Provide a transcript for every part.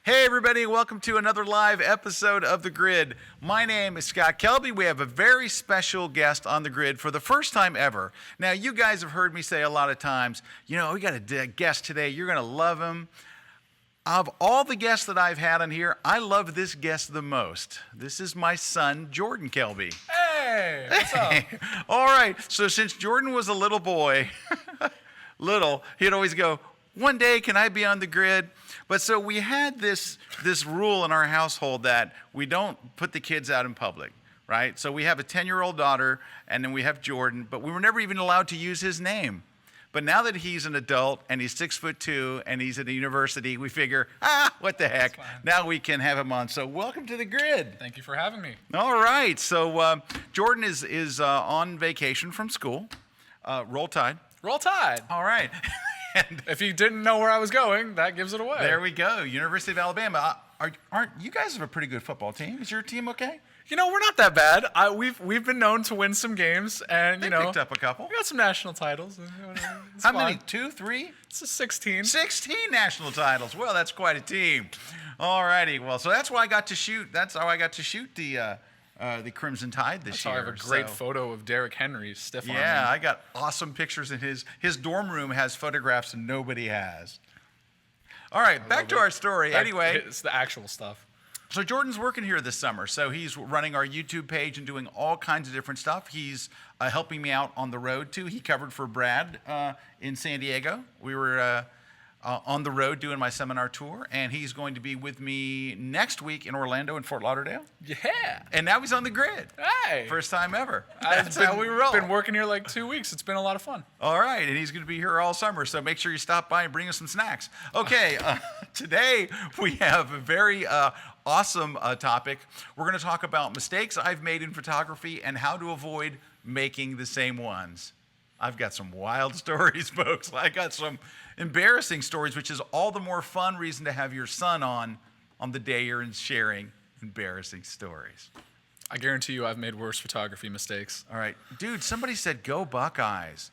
Hey everybody, welcome to another live episode of The Grid. My name is Scott Kelby. We have a very special guest on The Grid for the first time ever. Now, you guys have heard me say a lot of times, we got a guest today, you're going to love him. Of all the guests that I've had on here, I love this guest the most. This is my son, Jordan Kelby. Hey, what's up? All right, so since Jordan was a little boy, he'd always go, one day, can I be on The Grid? But so we had this rule in our household that we don't put the kids out in public, right? So we have a 10-year-old daughter, and then we have Jordan, but we were never even allowed to use his name. But now that he's an adult and he's 6'2" and he's at a university, we figure, what the heck? Now we can have him on. So welcome to The Grid. Thank you for having me. All right. So Jordan is on vacation from school. Roll Tide. Roll Tide. All right. And if you didn't know where I was going, that gives it away. There we go. University of Alabama. Aren't you guys have a pretty good football team? Is your team okay? We're not that bad. We've been known to win some games, and they picked up a couple. We got some national titles. How many? 2, 3? It's a 16. 16 national titles. Well, that's quite a team. All righty. Well, so that's why I got to shoot. That's how I got to shoot the Crimson Tide this year. I have a great photo of Derrick Henry stiff arming. Yeah, I got awesome pictures in his dorm room has photographs nobody has. All right, back to our story. Anyway, it's the actual stuff. So Jordan's working here this summer. So he's running our YouTube page and doing all kinds of different stuff. He's helping me out on the road too. He covered for Brad in San Diego. We were on the road doing my seminar tour, and he's going to be with me next week in Orlando and Fort Lauderdale. Yeah. And now he's on The Grid. Hey. First time ever. That's how we roll. I've been working here like 2 weeks. It's been a lot of fun. All right, and he's going to be here all summer, so make sure you stop by and bring us some snacks. Okay, today we have a very awesome topic. We're going to talk about mistakes I've made in photography and how to avoid making the same ones. I've got some wild stories, folks. I got some embarrassing stories, which is all the more fun reason to have your son on the day you're sharing embarrassing stories. I guarantee you I've made worse photography mistakes. All right. Dude, somebody said, go Buckeyes.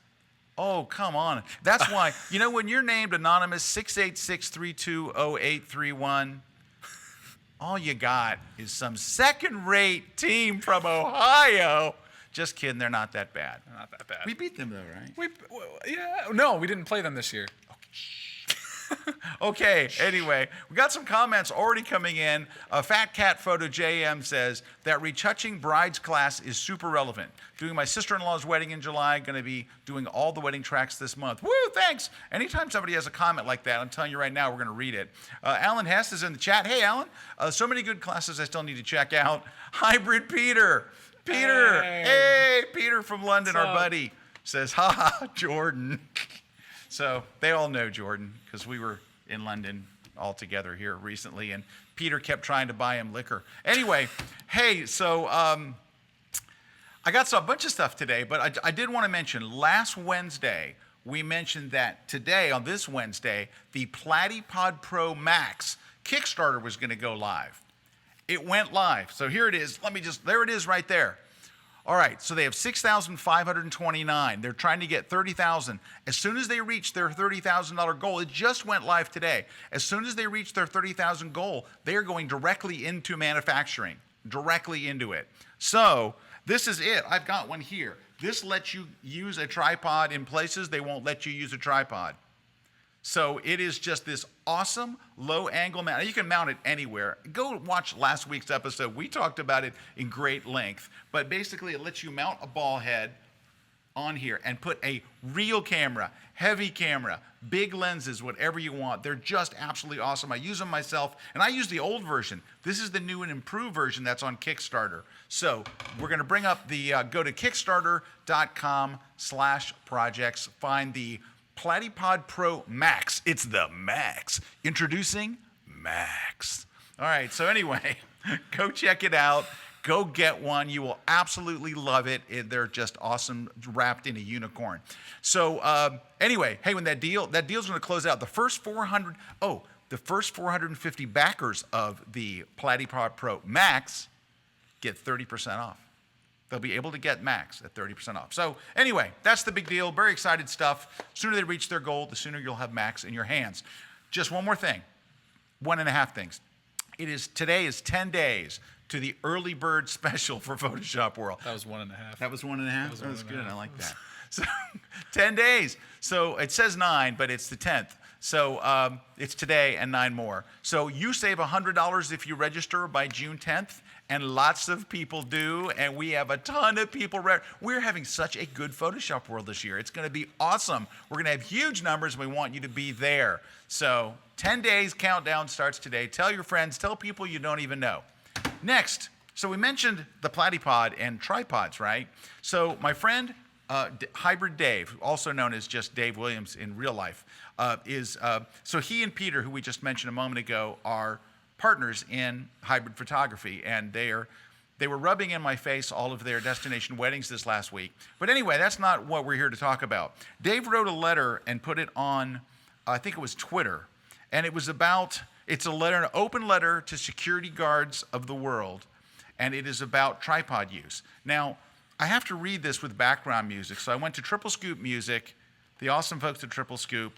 Oh, come on. That's why, when you're named anonymous 686-320831, all you got is some second-rate team from Ohio. Just kidding, they're not that bad. They're not that bad. We beat them though, right? No, we didn't play them this year. Okay, anyway, we got some comments already coming in. Fat Cat Photo JM says that retouching bride's class is super relevant. Doing my sister-in-law's wedding in July, going to be doing all the wedding tracks this month. Woo, thanks. Anytime somebody has a comment like that, I'm telling you right now, we're going to read it. Alan Hess is in the chat. Hey, Alan, so many good classes I still need to check out. Hybrid Peter. Hey, Peter from London, our buddy, says, ha, Jordan. So they all know Jordan because we were in London all together here recently, and Peter kept trying to buy him liquor. Anyway, hey, so I got a bunch of stuff today, but I did want to mention last Wednesday, we mentioned that today, on this Wednesday, the Platypod Pro Max Kickstarter was going to go live. It went live. So here it is. There it is right there. All right, so they have 6,529. They're trying to get 30,000. As soon as they reach their $30,000 goal, it just went live today. As soon as they reach their 30,000 goal, they are going directly into manufacturing, directly into it. So this is it. I've got one here. This lets you use a tripod in places they won't let you use a tripod. So it is just this awesome low angle mount. You can mount it anywhere. Go watch last week's episode. We talked about it in great length. But basically it lets you mount a ball head on here and put a real camera, heavy camera, big lenses, whatever you want. They're just absolutely awesome. I use them myself, and I use the old version. This is the new and improved version that's on Kickstarter. So we're going to bring up go to kickstarter.com/projects, find the Platypod Pro Max. It's the Max. Introducing Max. All right, so anyway, go check it out. Go get one. You will absolutely love it. They're just awesome, wrapped in a unicorn. So anyway, hey, when that deal's going to close out, the first 450 backers of the Platypod Pro Max get 30% off. They'll be able to get Max at 30% off. So anyway, that's the big deal. Very excited stuff. The sooner they reach their goal, the sooner you'll have Max in your hands. Just one more thing. 1.5 things. Today is 10 days to the early bird special for Photoshop World. That was 1.5. That was 1.5? was That was one and a good. I half. like that. So 10 days. So it says 9, but it's the 10th. So it's today and 9 more. So you save $100 if you register by June 10th, and lots of people do, and we have a ton of people. We're having such a good Photoshop World this year. It's going to be awesome. We're going to have huge numbers, and we want you to be there. So 10 days countdown starts today. Tell your friends. Tell people you don't even know. Next, so we mentioned the Platypod and tripods, right? So my friend, Hybrid Dave, also known as just Dave Williams in real life, so he and Peter, who we just mentioned a moment ago, are partners in hybrid photography, and they were rubbing in my face all of their destination weddings this last week. But anyway, that's not what we're here to talk about. Dave wrote a letter and put it on, I think it was Twitter, and it's a letter, an open letter to security guards of the world, and it is about tripod use. Now, I have to read this with background music, so I went to Triple Scoop Music, the awesome folks at Triple Scoop.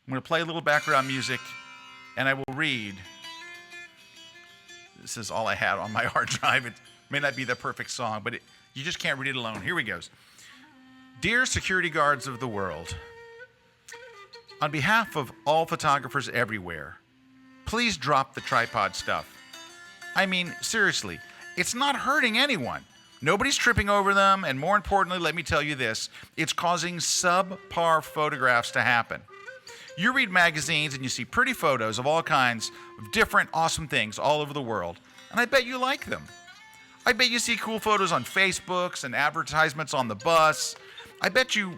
I'm going to play a little background music, and I will read. This is all I had on my hard drive. It may not be the perfect song, but you just can't read it alone. Here we go. Dear security guards of the world, on behalf of all photographers everywhere, please drop the tripod stuff. I mean, seriously, it's not hurting anyone. Nobody's tripping over them, and more importantly, let me tell you this, it's causing subpar photographs to happen. You read magazines and you see pretty photos of all kinds of different awesome things all over the world, and I bet you like them. I bet you see cool photos on Facebooks and advertisements on the bus. I bet you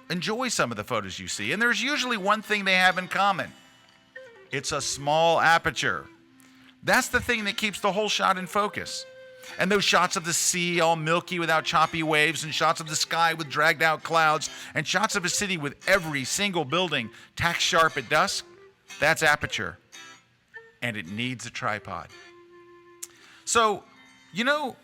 enjoy some of the photos you see, and there's usually one thing they have in common. It's a small aperture. That's the thing that keeps the whole shot in focus. And those shots of the sea all milky without choppy waves, and shots of the sky with dragged out clouds, and shots of a city with every single building tack sharp at dusk, that's aperture. And it needs a tripod. So, you know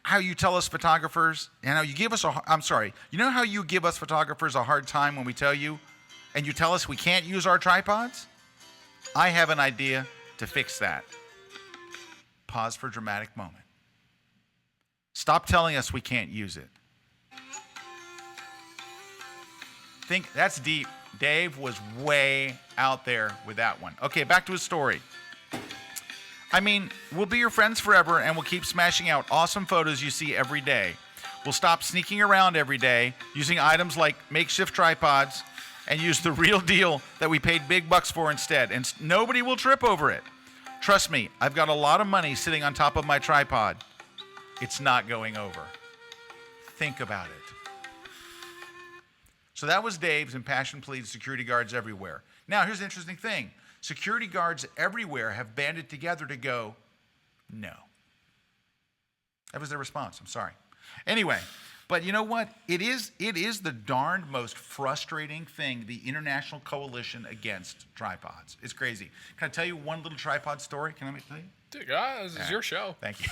how you tell us photographers, and how you give us you know how you give us photographers a hard time when we tell you, and you tell us we can't use our tripods? I have an idea to fix that. Pause for a dramatic moment. Stop telling us we can't use it. Think that's deep. Dave was way out there with that one. Okay, back to his story. I mean, we'll be your friends forever, and we'll keep smashing out awesome photos you see every day. We'll stop sneaking around every day using items like makeshift tripods and use the real deal that we paid big bucks for instead, and nobody will trip over it. Trust me, I've got a lot of money sitting on top of my tripod. It's not going over. Think about it. So that was Dave's impassioned plea to security guards everywhere. Now, here's the interesting thing. Security guards everywhere have banded together to go, no. That was their response. I'm sorry. Anyway, but you know what? It is the darned most frustrating thing, the International Coalition Against Tripods. It's crazy. Can I tell you one little tripod story? Can I tell you? Dude, this is your show. Thank you.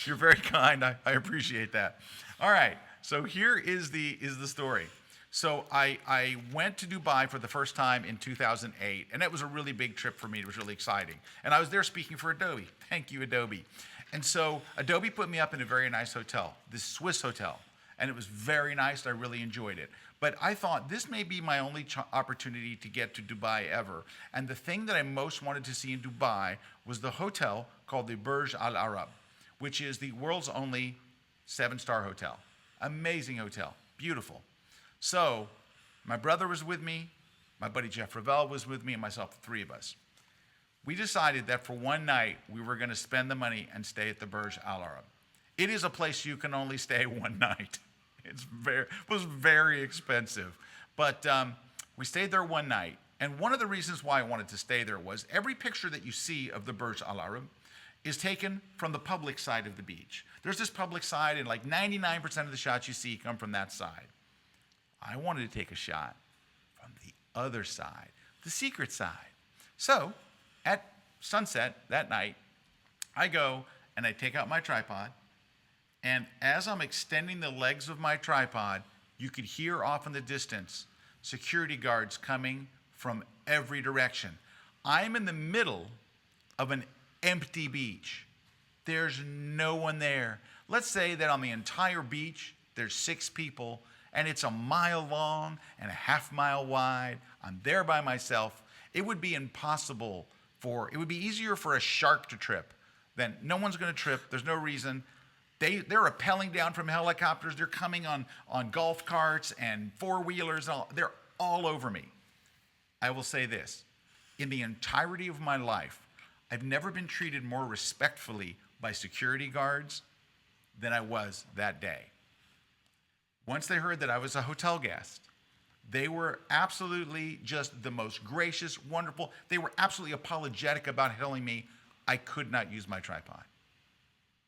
You're very kind. I appreciate that. All right. So here is the story. So I went to Dubai for the first time in 2008, and it was a really big trip for me. It was really exciting. And I was there speaking for Adobe. Thank you, Adobe. And so Adobe put me up in a very nice hotel, this Swiss hotel. And it was very nice. I really enjoyed it. But I thought this may be my only opportunity to get to Dubai ever. And the thing that I most wanted to see in Dubai was the hotel called the Burj Al Arab, which is the world's only 7-star hotel. Amazing hotel. Beautiful. So my brother was with me, my buddy Jeff Ravel was with me, and myself, the three of us. We decided that for one night, we were going to spend the money and stay at the Burj Al Arab. It is a place you can only stay one night. It was very expensive. But we stayed there one night. And one of the reasons why I wanted to stay there was every picture that you see of the Burj Al Arab is taken from the public side of the beach. There's this public side, and like 99% of the shots you see come from that side. I wanted to take a shot from the other side, the secret side. So at sunset that night, I go and I take out my tripod, and as I'm extending the legs of my tripod, you could hear off in the distance security guards coming from every direction. I'm in the middle of an empty beach. There's no one there. Let's say that on the entire beach, there's 6 people, and it's a mile long and a half-mile wide. I'm there by myself. It would be impossible it would be easier for a shark to trip than no one's going to trip. There's no reason. They're rappelling down from helicopters. They're coming on golf carts and four-wheelers. And they're all over me. I will say this. In the entirety of my life, I've never been treated more respectfully by security guards than I was that day. Once they heard that I was a hotel guest, they were absolutely just the most gracious, wonderful. They were absolutely apologetic about telling me I could not use my tripod.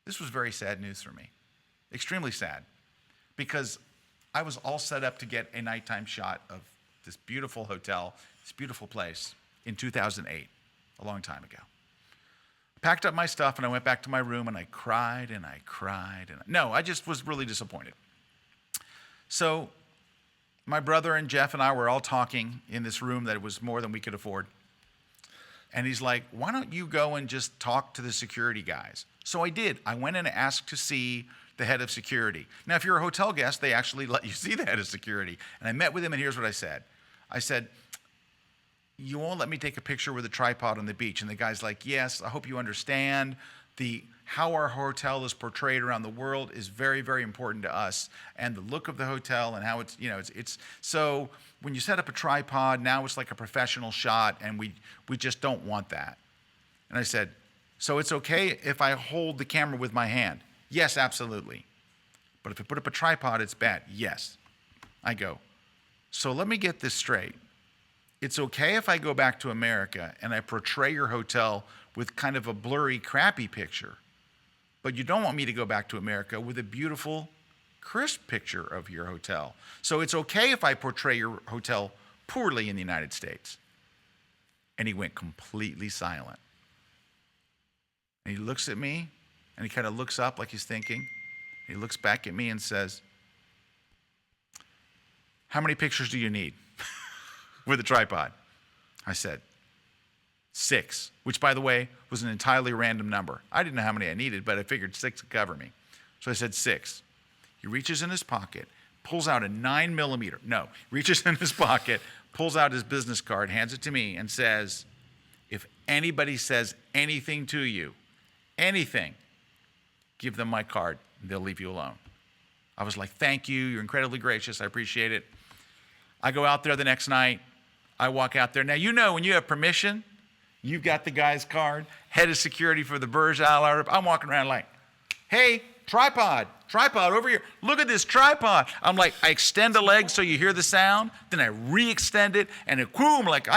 This was very sad news for me, extremely sad, because I was all set up to get a nighttime shot of this beautiful hotel, this beautiful place in 2008, a long time ago. I packed up my stuff and I went back to my room and I cried and I cried. No, I just was really disappointed. So my brother and Jeff and I were all talking in this room that was more than we could afford. And he's like, why don't you go and just talk to the security guys? So I did. I went and asked to see the head of security. Now, if you're a hotel guest, they actually let you see the head of security. And I met with him, and here's what I said. I said, you won't let me take a picture with a tripod on the beach. And the guy's like, yes, I hope you understand how our hotel is portrayed around the world is very, very important to us. And the look of the hotel and how it's so when you set up a tripod, now it's like a professional shot, and we just don't want that. And I said, so it's okay if I hold the camera with my hand? Yes, absolutely. But if I put up a tripod, it's bad. Yes. I go, so let me get this straight. It's okay if I go back to America and I portray your hotel with kind of a blurry, crappy picture, but you don't want me to go back to America with a beautiful, crisp picture of your hotel. So it's okay if I portray your hotel poorly in the United States. And he went completely silent. And he looks at me, and he kind of looks up like he's thinking. He looks back at me and says, how many pictures do you need with a tripod? I said, 6, which, by the way, was an entirely random number. I didn't know how many I needed, but I figured 6 would cover me. So I said 6. He reaches in his pocket, pulls out a 9mm. No, reaches in his pocket, pulls out his business card, hands it to me, and says, if anybody says anything to you, anything, give them my card, and they'll leave you alone. I was like, thank you. You're incredibly gracious. I appreciate it. I go out there the next night. I walk out there. Now, you know when you have permission, you've got the guy's card, head of security for the Burj Al Arab. I'm walking around like, hey, tripod over here. Look at this tripod. I'm like, I extend a leg so you hear the sound, then I re-extend it, and it, boom, like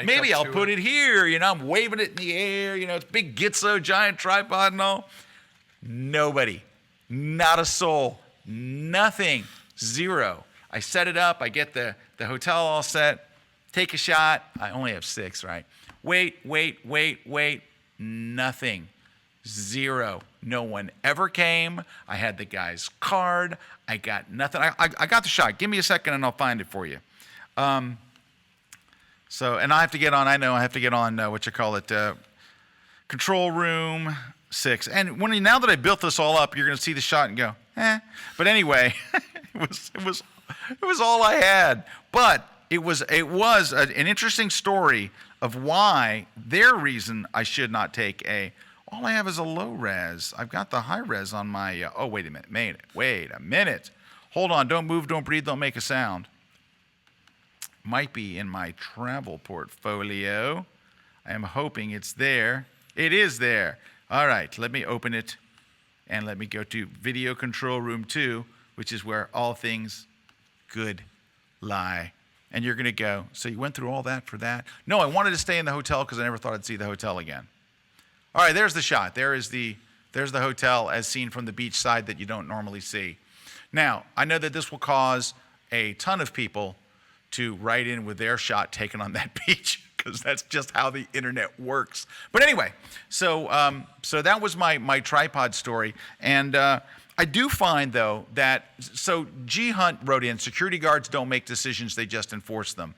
maybe I'll put it here. I'm waving it in the air. It's big Gitzo, giant tripod and all. Nobody, not a soul, nothing, 0. I set it up. I get the hotel all set, take a shot. I only have 6, right? Wait, nothing, 0. No one ever came. I had the guy's card. I got nothing. I got the shot. Give me a second and I'll find it for you. And I have to get on, control room 6. And now that I built this all up, you're going to see the shot and go, eh. But anyway, it was all I had. But it was an interesting story of why their reason I should not take all I have is a low res. I've got the high res on my, oh, wait a minute. Hold on, don't move, don't breathe, don't make a sound. Might be in my travel portfolio. I am hoping it's there. It is there. All right, let me open it and let me go to Video Control Room 2, which is where all things good lie. And you're going to go, so you went through all that for that? No, I wanted to stay in the hotel because I never thought I'd see the hotel again. All right, there's the shot. There's the hotel as seen from the beach side that you don't normally see. Now, I know that this will cause a ton of people to write in with their shot taken on that beach because that's just how the internet works. But anyway, so that was my tripod story. And I do find, though, so G. Hunt wrote in, security guards don't make decisions, they just enforce them.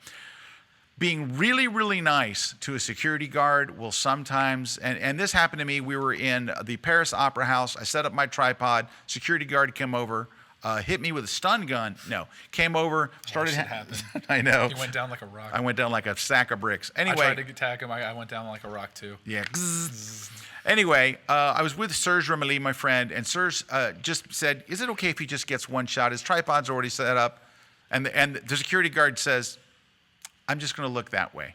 being really, really nice to a security guard will sometimes, and this happened to me. We were in the Paris Opera House. I set up my tripod. Security guard came over, hit me with a stun gun. No, came over, started. That happened. I know. He went down like a rock. I went down like a sack of bricks. Anyway, I tried to attack him. I went down like a rock too. Yeah. Anyway, I was with Serge Remeli, my friend, and Serge just said, "Is it okay if he just gets one shot? His tripod's already set up," and the security guard says, "I'm just going to look that way."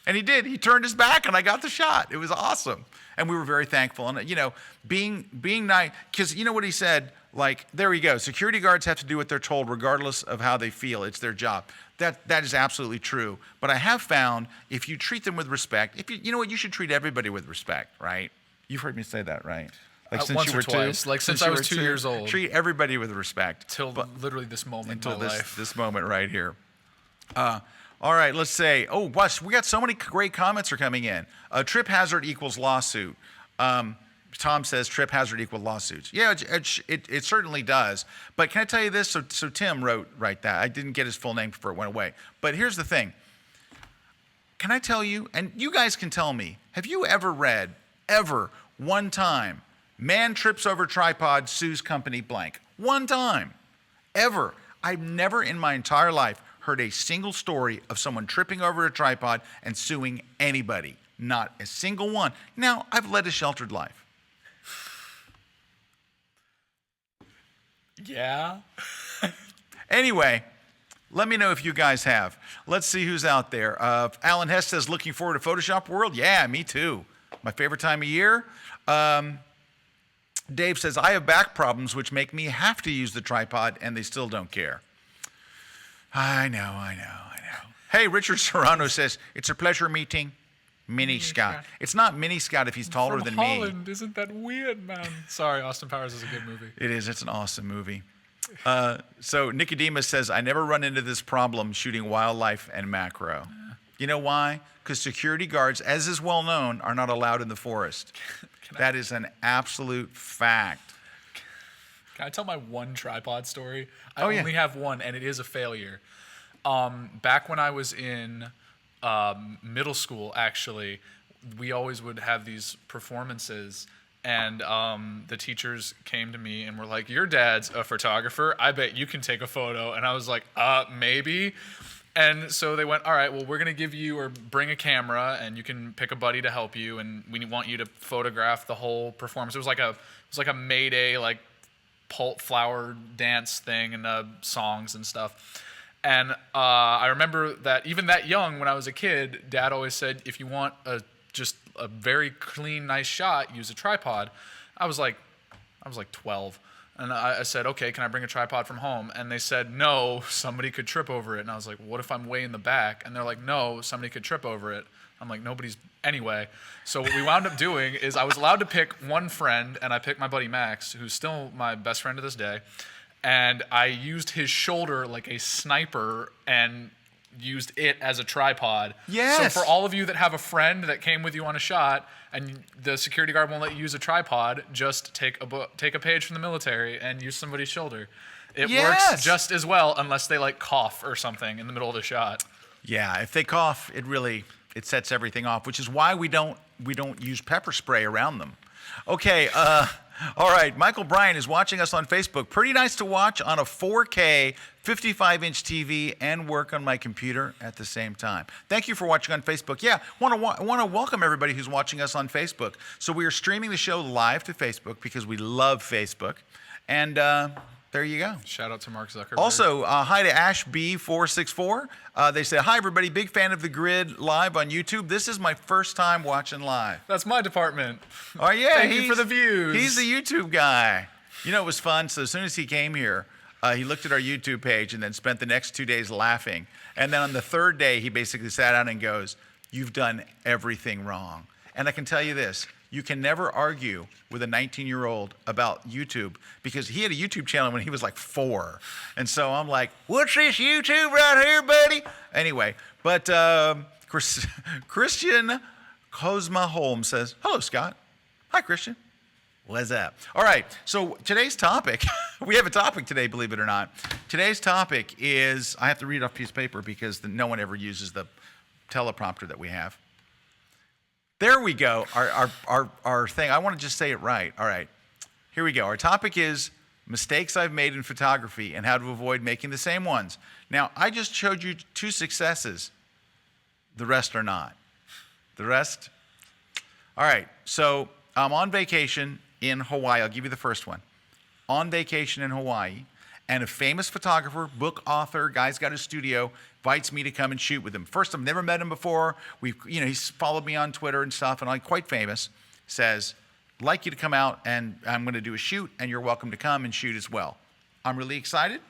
And he did. He turned his back, and I got the shot. It was awesome. And we were very thankful. And, being nice, because you know what he said? Like, there you go. Security guards have to do what they're told regardless of how they feel. It's their job. That is absolutely true. But I have found if you treat them with respect, you know what? You should treat everybody with respect, right? You've heard me say that, right? Like since once you or were twice. two. Like since I was 2 years old. Treat everybody with respect. Till literally this moment Until in my life. this moment right here. All right, let's say, gosh, we got so many great comments are coming in. Trip hazard equals lawsuit. Tom says trip hazard equals lawsuits. Yeah, it certainly does. But can I tell you this? So Tim wrote that. I didn't get his full name before it went away. But here's the thing. Can I tell you, and you guys can tell me, have you ever read, one time, man trips over tripod, sues company blank? One time. Ever. I've never in my entire life heard a single story of someone tripping over a tripod and suing anybody. Not a single one. Now, I've led a sheltered life. Yeah. Anyway, let me know if you guys have. Let's see who's out there. Alan Hess says, looking forward to Photoshop World. Yeah, me too. My favorite time of year. Dave says, I have back problems which make me have to use the tripod, and they still don't care. I know. Hey, Richard Serrano says, it's a pleasure meeting Mini Scott. It's not Mini Scott if he's taller From than Holland. me. Isn't that weird, man? Sorry, Austin Powers is a good movie. It is. It's an awesome movie. So Nicodemus says, I never run into this problem shooting wildlife and macro. You know why? Because security guards, as is well known, are not allowed in the forest. That is an absolute fact. Can I tell my one tripod story? I Oh, yeah. only have one, and it is a failure. Back when I was in middle school, actually, we always would have these performances, and the teachers came to me and were like, your dad's a photographer. I bet you can take a photo. And I was like, maybe. And so they went, all right, well, we're going to give you or bring a camera, and you can pick a buddy to help you, and we want you to photograph the whole performance. It was like a May Day, like, pulp flower dance thing and songs and stuff. And I remember that even that young, when I was a kid, Dad always said, if you want just a very clean, nice shot, use a tripod. I was like 12. And I said, okay, can I bring a tripod from home? And they said, no, somebody could trip over it. And I was like, what if I'm way in the back? And they're like, no, somebody could trip over it. I'm like, anyway. So what we wound up doing is I was allowed to pick one friend, and I picked my buddy Max, who's still my best friend to this day. And I used his shoulder like a sniper and used it as a tripod. Yes. So for all of you that have a friend that came with you on a shot and the security guard won't let you use a tripod, just take a page from the military and use somebody's shoulder. It works just as well unless they like cough or something in the middle of the shot. Yeah, if they cough, it sets everything off, which is why we don't use pepper spray around them. Okay, all right, Michael Bryan is watching us on Facebook. Pretty nice to watch on a 4K 55-inch TV and work on my computer at the same time. Thank you for watching on Facebook. Yeah, want to welcome everybody who's watching us on Facebook. So we are streaming the show live to Facebook because we love Facebook. And there you go. Shout out to Mark Zuckerberg. Also, hi to AshB464. They say, hi, everybody. Big fan of The Grid live on YouTube. This is my first time watching live. That's my department. Oh, yeah. Thank you for the views. He's the YouTube guy. You know, it was fun. So as soon as he came here, he looked at our YouTube page and then spent the next 2 days laughing. And then on the third day, he basically sat down and goes, you've done everything wrong. And I can tell you this. You can never argue with a 19-year-old about YouTube because he had a YouTube channel when he was like 4. And so I'm like, what's this YouTube right here, buddy? Anyway, but Christian Cosma Holmes says, hello, Scott. Hi, Christian. What's up? All right, so today's topic, we have a topic today, believe it or not. Today's topic is, I have to read off a piece of paper because no one ever uses the teleprompter that we have. There we go. Our thing. I want to just say it right. All right. Here we go. Our topic is mistakes I've made in photography and how to avoid making the same ones. Now, I just showed you 2 successes. The rest are not. The rest. All right. So I'm on vacation in Hawaii. I'll give you the first one. On vacation in Hawaii, and a famous photographer, book author, guy's got a studio, invites me to come and shoot with him. First, I've never met him before. He's followed me on Twitter and stuff, and I'm quite famous. Says, "I'd like you to come out, and I'm going to do a shoot, and you're welcome to come and shoot as well." I'm really excited.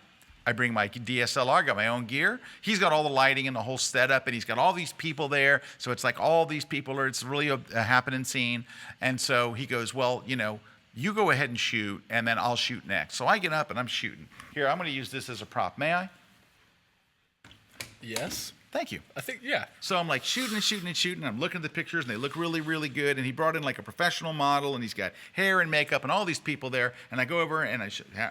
I bring my DSLR, got my own gear. He's got all the lighting and the whole setup, and he's got all these people there. So it's like all these people it's really a happening scene. And so he goes, "Well, you go ahead and shoot, and then I'll shoot next." So I get up and I'm shooting. Here, I'm going to use this as a prop. May I? Yes. Thank you. I think, yeah. So I'm like shooting and shooting and shooting. I'm looking at the pictures, and they look really, really good. And he brought in like a professional model, and he's got hair and makeup and all these people there. And I go over and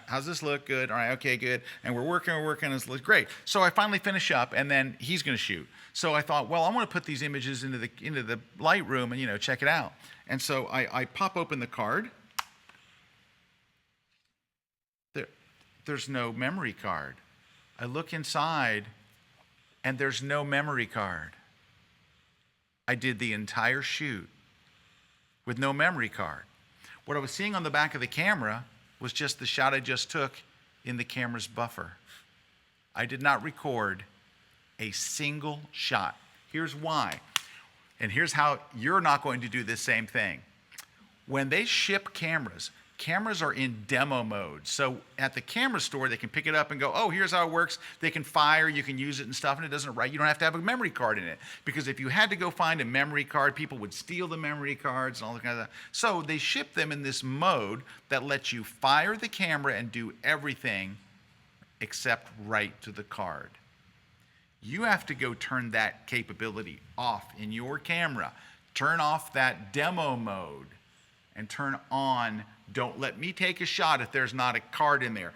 how's this look? Good. All right. Okay, good. And we're working. And it looks great. So I finally finish up, and then he's going to shoot. So I thought, well, I want to put these images into the Lightroom and check it out. And so I pop open the card. There's no memory card. I look inside, and there's no memory card. I did the entire shoot with no memory card. What I was seeing on the back of the camera was just the shot I just took in the camera's buffer. I did not record a single shot. Here's why. And here's how you're not going to do this same thing. When they ship cameras are in demo mode. So at the camera store, they can pick it up and go, "Oh, here's how it works." They can fire, you can use it and stuff, and it doesn't write. You don't have to have a memory card in it. Because if you had to go find a memory card, people would steal the memory cards and all that kind of stuff. So they ship them in this mode that lets you fire the camera and do everything except write to the card. You have to go turn that capability off in your camera. Turn off that demo mode and turn on, "Don't let me take a shot if there's not a card in there."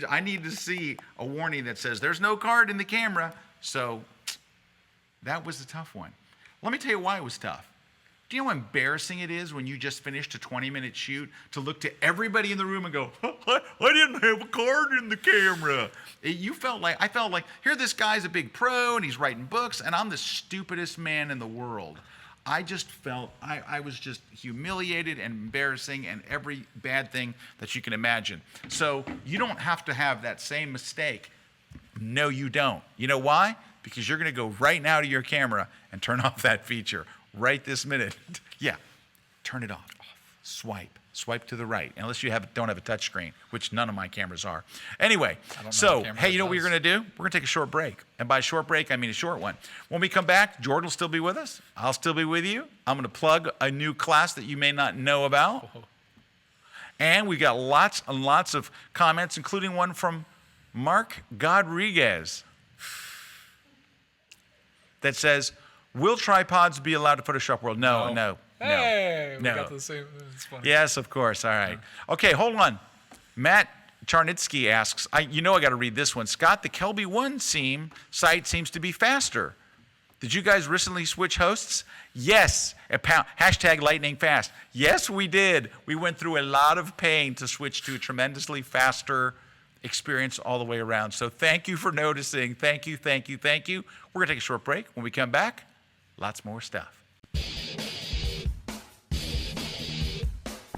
I need to see a warning that says there's no card in the camera. So that was a tough one. Let me tell you why it was tough. Do you know how embarrassing it is when you just finished a 20-minute shoot to look to everybody in the room and go, "I didn't have a card in the camera." I felt like, here this guy's a big pro and he's writing books, and I'm the stupidest man in the world. I just felt I was just humiliated and embarrassing and every bad thing that you can imagine. So you don't have to have that same mistake. No, you don't. You know why? Because you're going to go right now to your camera and turn off that feature right this minute. Yeah, turn it off. Swipe to the right, unless you don't have a touch screen, which none of my cameras are. Anyway, so hey, you know what we're going to do? We're going to take a short break. And by short break, I mean a short one. When we come back, Jordan will still be with us. I'll still be with you. I'm going to plug a new class that you may not know about. And we got lots and lots of comments, including one from Mark Godriguez that says, "Will tripods be allowed to Photoshop World?" No. Hey, no. We got the same. It's funny. Yes, of course. All right. Okay, hold on. Matt Charnitsky asks, I got to read this one. "Scott, the Kelby 1 site seems to be faster. Did you guys recently switch hosts?" Yes. Hashtag lightning fast. Yes, we did. We went through a lot of pain to switch to a tremendously faster experience all the way around. So thank you for noticing. Thank you. We're going to take a short break. When we come back, lots more stuff.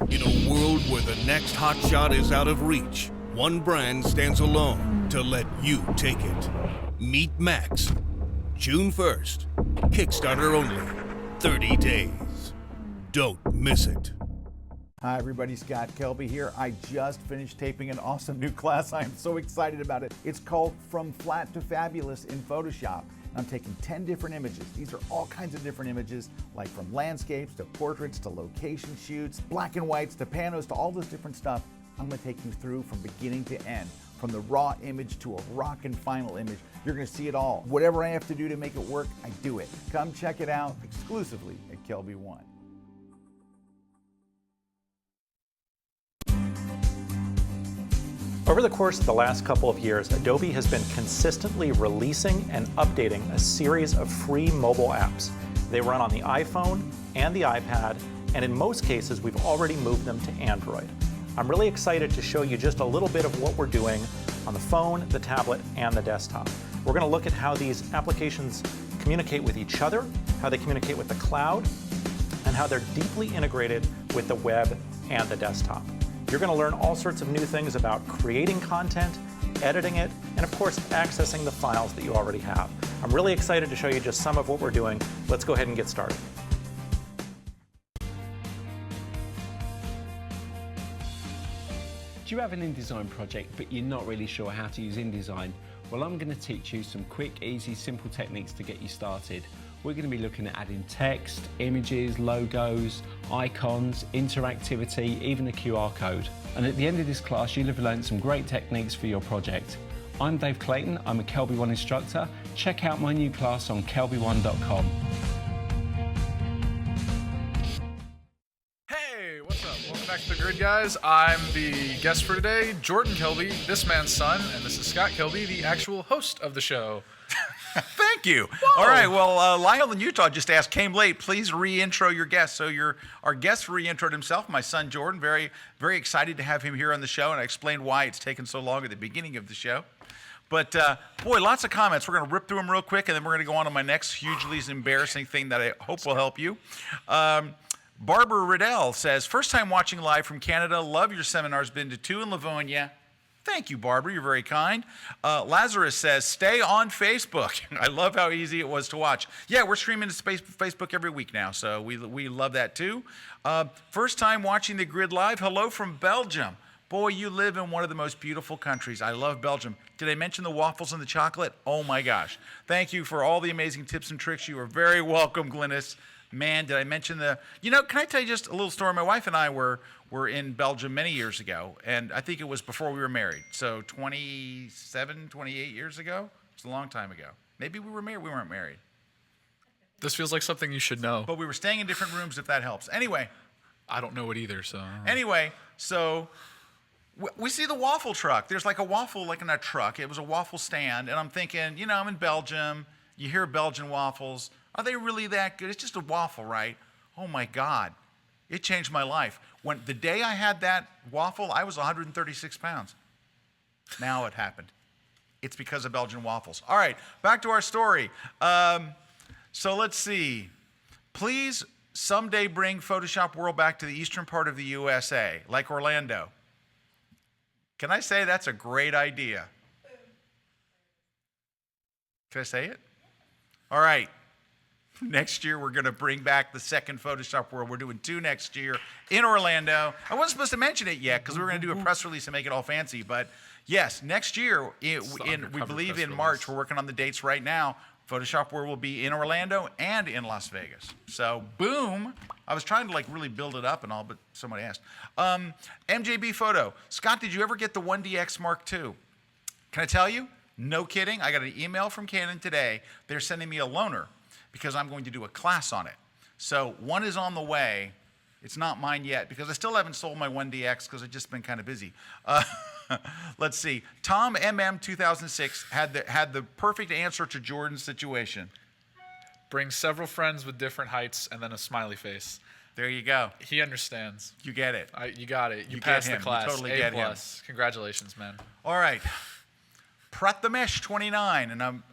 In a world where the next hot shot is out of reach, one brand stands alone to let you take it. Meet Max. June 1st. Kickstarter only. 30 days. Don't miss it. Hi everybody, Scott Kelby here. I just finished taping an awesome new class. I am so excited about it. It's called From Flat to Fabulous in Photoshop. I'm taking 10 different images. These are all kinds of different images, like from landscapes to portraits to location shoots, black and whites to panos to all this different stuff. I'm going to take you through from beginning to end, from the raw image to a rockin' final image. You're going to see it all. Whatever I have to do to make it work, I do it. Come check it out exclusively at Kelby 1. Over the course of the last couple of years, Adobe has been consistently releasing and updating a series of free mobile apps. They run on the iPhone and the iPad, and in most cases, we've already moved them to Android. I'm really excited to show you just a little bit of what we're doing on the phone, the tablet, and the desktop. We're going to look at how these applications communicate with each other, how they communicate with the cloud, and how they're deeply integrated with the web and the desktop. You're going to learn all sorts of new things about creating content, editing it, and of course, accessing the files that you already have. I'm really excited to show you just some of what we're doing. Let's go ahead and get started. Do you have an InDesign project but you're not really sure how to use InDesign? Well, I'm going to teach you some quick, easy, simple techniques to get you started. We're going to be looking at adding text, images, logos, icons, interactivity, even a QR code. And at the end of this class, you'll have learned some great techniques for your project. I'm Dave Clayton, I'm a Kelby 1 instructor. Check out my new class on kelby1.com. Hey, what's up? Welcome back to The Grid, guys. I'm the guest for today, Jordan Kelby, this man's son, and this is Scott Kelby, the actual host of the show. Thank you. Whoa. All right. Well, Lyle in Utah just asked, came late. Please re-intro your guest. So our guest re-introed himself, my son Jordan. Very, very excited to have him here on the show, and I explained why it's taken so long at the beginning of the show. But boy, lots of comments. We're going to rip through them real quick, and then we're going to go on to my next hugely embarrassing thing that I hope will help you. Barbara Riddell says, first time watching live from Canada. Love your seminars. Been to 2 in Livonia. Thank you, Barbara. You're very kind. Lazarus says, stay on Facebook. I love how easy it was to watch. Yeah, we're streaming to Facebook every week now, so we love that too. First time watching The Grid live. Hello from Belgium. Boy, you live in one of the most beautiful countries. I love Belgium. Did I mention the waffles and the chocolate? Oh my gosh. Thank you for all the amazing tips and tricks. You are very welcome, Glynis. Man, did I mention can I tell you just a little story? My wife and I were in Belgium many years ago, and I think it was before we were married. So 27, 28 years ago? It's a long time ago. Maybe we were married. We weren't married. This feels like something you should know. But we were staying in different rooms, if that helps. Anyway. I don't know it either, so. Anyway, so we see the waffle truck. There's like a waffle like in a truck. It was a waffle stand, and I'm thinking, I'm in Belgium. You hear Belgian waffles. Are they really that good? It's just a waffle, right? Oh my God. It changed my life. When the day I had that waffle, I was 136 pounds. Now it happened. It's because of Belgian waffles. All right, back to our story. So let's see. Please someday bring Photoshop World back to the eastern part of the USA, like Orlando. Can I say that's a great idea? Can I say it? All right. Next year, we're going to bring back the second Photoshop World. We're doing 2 next year in Orlando. I wasn't supposed to mention it yet because we were going to do a press release and make it all fancy. But yes, next year, we believe in March, we're working on the dates right now. Photoshop World will be in Orlando and in Las Vegas. So, boom. I was trying to really build it up and all, but somebody asked. MJB Photo. Scott, did you ever get the 1DX Mark II? Can I tell you? No kidding. I got an email from Canon today. They're sending me a loaner because I'm going to do a class on it. So one is on the way. It's not mine yet because I still haven't sold my 1DX because I've just been kind of busy. Let's see. Tom MM 2006 had the perfect answer to Jordan's situation. Bring several friends with different heights and then a smiley face. There you go. He understands. You get it. You got it. You get passed him. the class. You totally A+. get him. Congratulations, man. All right. Prathamesh 29, and I'm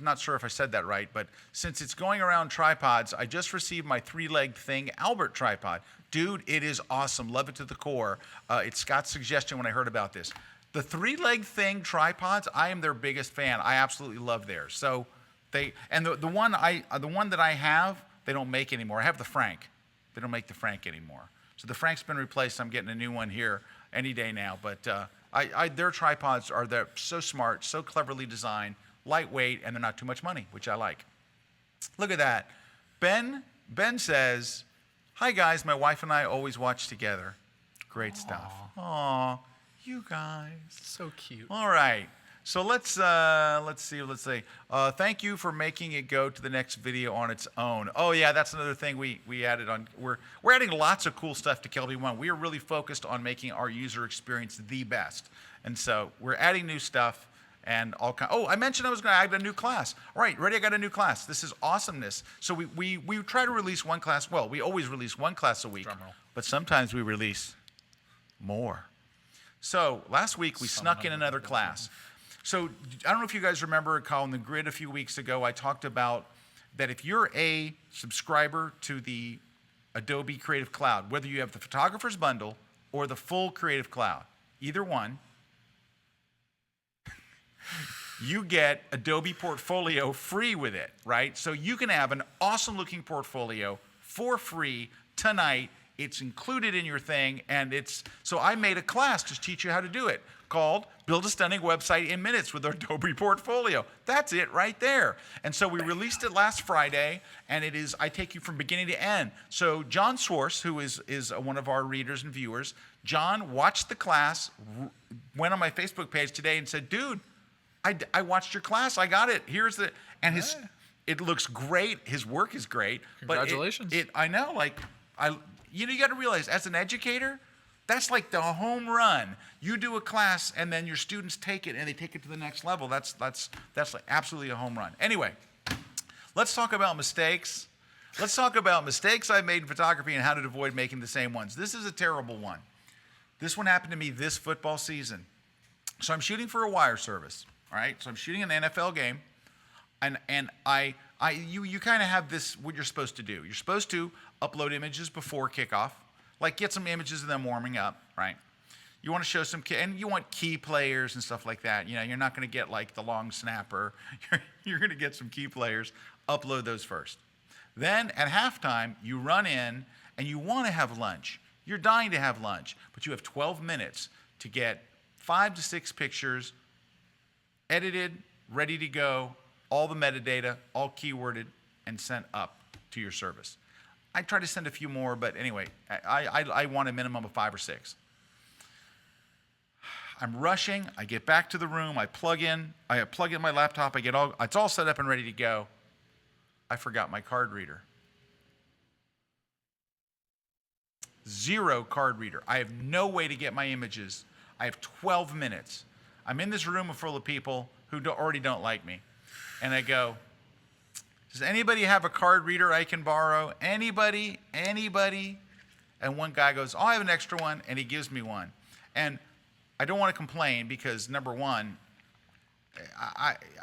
not sure if I said that right, but since it's going around tripods, I just received my 3-legged thing, Albert tripod. Dude, it is awesome. Love it to the core. It's Scott's suggestion when I heard about this. The 3-legged thing tripods, I am their biggest fan. I absolutely love theirs. So the one that I have, they don't make anymore. I have the Frank. They don't make the Frank anymore. So the Frank's been replaced. I'm getting a new one here any day now, but. Their tripods they're so smart, so cleverly designed, lightweight, and they're not too much money, which I like. Look at that. Ben says, hi guys, my wife and I always watch together. Great stuff. Aw, you guys. So cute. All right. So let's see. Thank you for making it go to the next video on its own. Oh yeah, that's another thing we added on. We're adding lots of cool stuff to Kelby One. We are really focused on making our user experience the best, and so we're adding new stuff and all kind. Oh, I mentioned I was going to add a new class. All right, ready? I got a new class. This is awesomeness. So we try to release one class. Well, we always release one class a week, but sometimes we release more. So last week we snuck in another class. So I don't know if you guys remember, on the grid a few weeks ago, I talked about that if you're a subscriber to the Adobe Creative Cloud, whether you have the Photographer's Bundle or the full Creative Cloud, either one, you get Adobe Portfolio free with it, right? So you can have an awesome looking portfolio for free tonight. It's included in your thing, and so I made a class to teach you how to do it called Build a Stunning Website in Minutes with Adobe Portfolio. That's it right there. And so we released it last Friday, and I take you from beginning to end. So John Swartz, who is one of our readers and viewers, John watched the class, went on my Facebook page today and said, dude, I watched your class. I got it. It looks great. His work is great. Congratulations. But I know, you got to realize, as an educator, that's like the home run. You do a class, and then your students take it, and they take it to the next level. That's like absolutely a home run. Anyway, let's talk about mistakes. Let's talk about mistakes I made in photography and how to avoid making the same ones. This is a terrible one. This one happened to me this football season. So I'm shooting for a wire service. All right, so I'm shooting an NFL game, and you kind of have this, what you're supposed to do. You're supposed to upload images before kickoff, like get some images of them warming up, right? You want to show and you want key players and stuff like that. You know, you're not going to get like the long snapper. You're going to get some key players, upload those first. Then at halftime, you run in and you want to have lunch. You're dying to have lunch, but you have 12 minutes to get 5 to 6 pictures edited, ready to go, all the metadata, all keyworded, and sent up to your service. I try to send a few more, but anyway, I want a minimum of 5 or 6. I'm rushing. I get back to the room. I plug in my laptop. It's all set up and ready to go. I forgot my card reader. 0 card reader. I have no way to get my images. I have 12 minutes. I'm in this room full of people who already don't like me. And I go, does anybody have a card reader I can borrow? Anybody? Anybody? And one guy goes, oh, I have an extra one, and he gives me one. And I don't want to complain because, number one,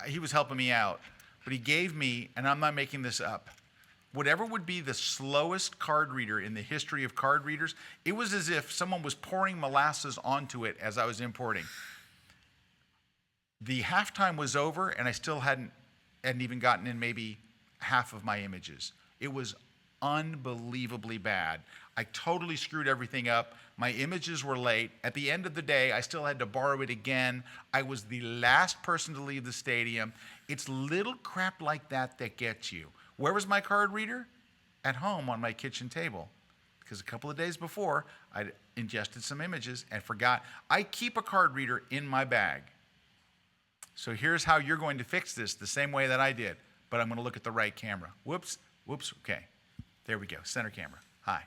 he was helping me out. But he gave me, and I'm not making this up, whatever would be the slowest card reader in the history of card readers. It was as if someone was pouring molasses onto it as I was importing. The halftime was over, and I still hadn't even gotten in maybe half of my images. It was unbelievably bad. I totally screwed everything up. My images were late. At the end of the day, I still had to borrow it again. I was the last person to leave the stadium. It's little crap like that that gets you. Where was my card reader? At home on my kitchen table. Because a couple of days before, I'd ingested some images and forgot. I keep a card reader in my bag. So here's how you're going to fix this the same way that I did, but I'm going to look at the right camera. Whoops, okay. There we go, center camera. Hi.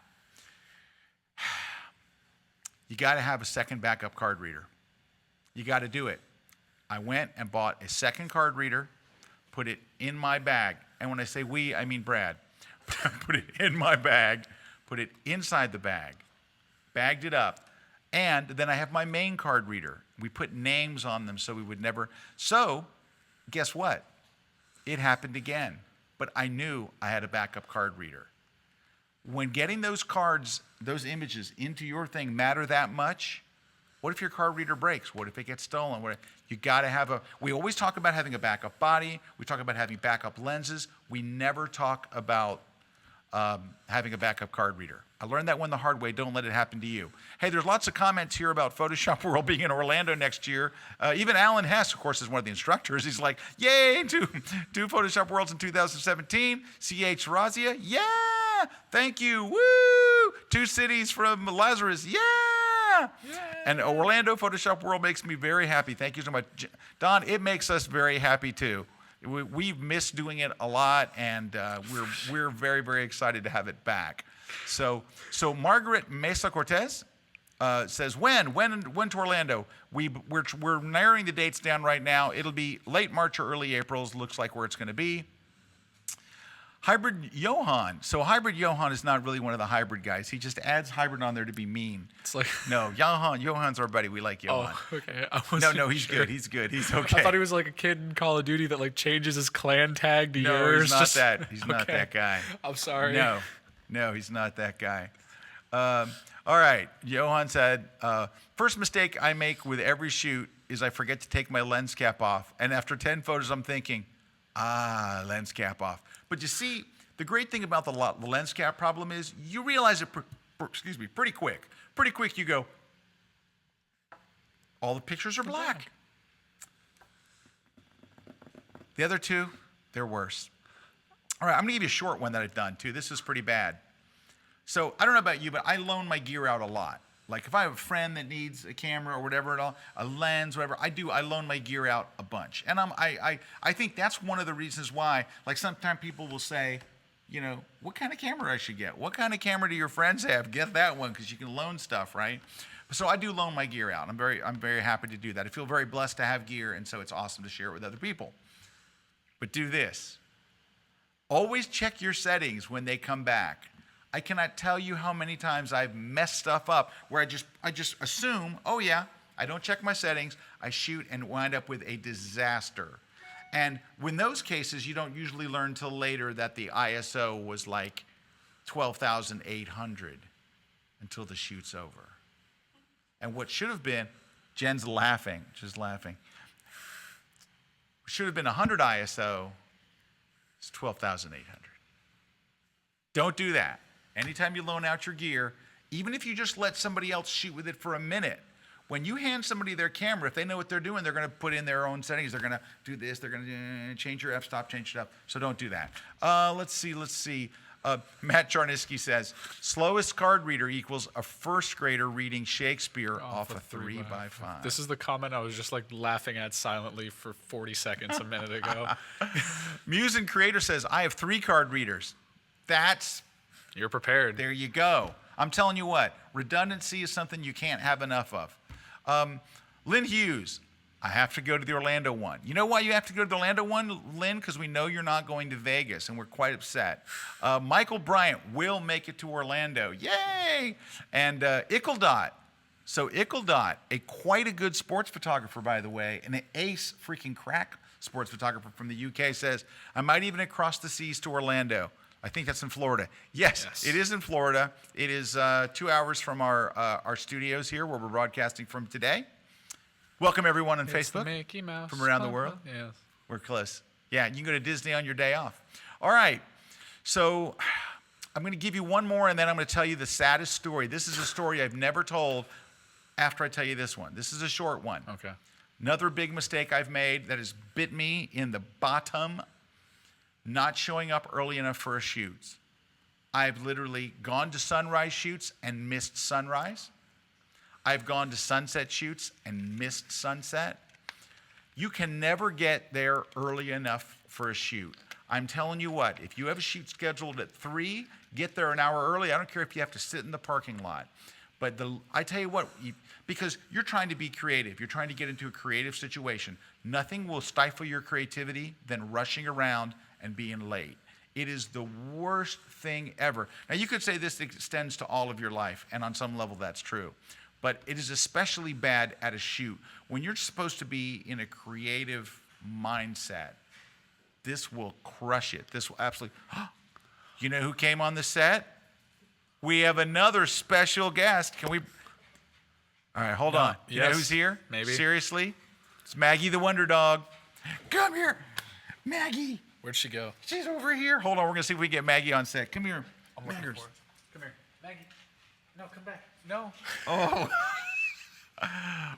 You got to have a second backup card reader. You got to do it. I went and bought a second card reader, put it in my bag. And when I say we, I mean Brad. Put it in my bag, put it inside the bag, bagged it up. And then I have my main card reader. We put names on them so we would never. So, guess what? It happened again. But I knew I had a backup card reader. When getting those cards, those images into your thing matter that much, what if your card reader breaks? What if it gets stolen? You got to have we always talk about having a backup body. We talk about having backup lenses. We never talk about having a backup card reader. I learned that one the hard way. Don't let it happen to you. Hey, there's lots of comments here about Photoshop World being in Orlando next year. Even Alan Hess, of course, is one of the instructors. He's like, yay, do Photoshop Worlds in 2017. C.H. Razia, yeah, thank you, woo. 2 cities from Lazarus, yeah. Yeah. And Orlando Photoshop World makes me very happy. Thank you so much. Don, it makes us very happy too. We've missed doing it a lot, and we're very, very excited to have it back. So Margaret Mesa Cortez says, when to Orlando? We're narrowing the dates down right now. It'll be late March or early April. Looks like where it's going to be. Hybrid Johan. So Hybrid Johan is not really one of the hybrid guys. He just adds hybrid on there to be mean. It's like No, Johan's our buddy. We like Johan. Oh, okay. No, he's good. He's good. He's okay. I thought he was like a kid in Call of Duty that like changes his clan tag to No, yours. he's not that. He's not Okay. that guy. I'm sorry. No, he's not that guy. All right. Johan said, first mistake I make with every shoot is I forget to take my lens cap off. And after 10 photos, I'm thinking, lens cap off. But you see, the great thing about the lens cap problem is you realize it, pretty quick. Pretty quick you go, all the pictures are black. The other two, they're worse. All right, I'm gonna give you a short one that I've done too. This is pretty bad. So I don't know about you, but I loan my gear out a lot. Like if I have a friend that needs a camera or whatever at all, a lens, whatever, I loan my gear out a bunch. And I think that's one of the reasons why, like sometimes people will say, you know, what kind of camera I should get? What kind of camera do your friends have? Get that one because you can loan stuff, right? So I do loan my gear out. I'm very happy to do that. I feel very blessed to have gear, and so it's awesome to share it with other people. But do this. Always check your settings when they come back. I cannot tell you how many times I've messed stuff up where I just assume, oh yeah, I don't check my settings, I shoot and wind up with a disaster. And in those cases, you don't usually learn till later that the ISO was like 12,800 until the shoot's over. And what should have been, Jen's laughing, just laughing. Should have been 100 ISO, it's 12,800. Don't do that. Anytime you loan out your gear, even if you just let somebody else shoot with it for a minute, when you hand somebody their camera, if they know what they're doing, they're going to put in their own settings. They're going to do this. They're going to change your f-stop, change it up. So don't do that. Let's see. Matt Charnisky says, slowest card reader equals a first grader reading Shakespeare off a 3x5. This is the comment I was just like laughing at silently for 40 seconds a minute ago. Muse and Creator says, I have 3 card readers. You're prepared. There you go. I'm telling you what, redundancy is something you can't have enough of. Lynn Hughes, I have to go to the Orlando one. You know why you have to go to the Orlando one, Lynn? Because we know you're not going to Vegas, and we're quite upset. Michael Bryant will make it to Orlando. Yay! And Ickeldot. So Ickeldot, quite a good sports photographer, by the way, and an ace freaking crack sports photographer from the UK, says, I might even cross the seas to Orlando. I think that's in Florida. Yes, it is in Florida. It is 2 hours from our studios here where we're broadcasting from today. Welcome everyone on Facebook Mickey Mouse from around the world. Yes. We're close. Yeah, you can go to Disney on your day off. All right, so I'm going to give you one more and then I'm going to tell you the saddest story. This is a story I've never told after I tell you this one. This is a short one. Okay. Another big mistake I've made that has bit me in the bottom, not showing up early enough for a shoot. I've literally gone to sunrise shoots and missed sunrise. I've gone to sunset shoots and missed sunset. You can never get there early enough for a shoot. I'm telling you what, if you have a shoot scheduled at 3, get there an hour early. I don't care if you have to sit in the parking lot. But I tell you what, because you're trying to be creative, you're trying to get into a creative situation, nothing will stifle your creativity than rushing around and being late. It is the worst thing ever. Now, you could say this extends to all of your life, and on some level that's true. But it is especially bad at a shoot. When you're supposed to be in a creative mindset, this will crush it. This will absolutely... You know who came on the set? We have another special guest. Can we... All right, hold on. You know who's here? Maybe. Seriously? It's Maggie the Wonder Dog. Come here, Maggie. Where'd she go? She's over here. Hold on, we're gonna see if we can get Maggie on set. Come here. I'm looking for her. Come here. Maggie. No, come back. No. Oh.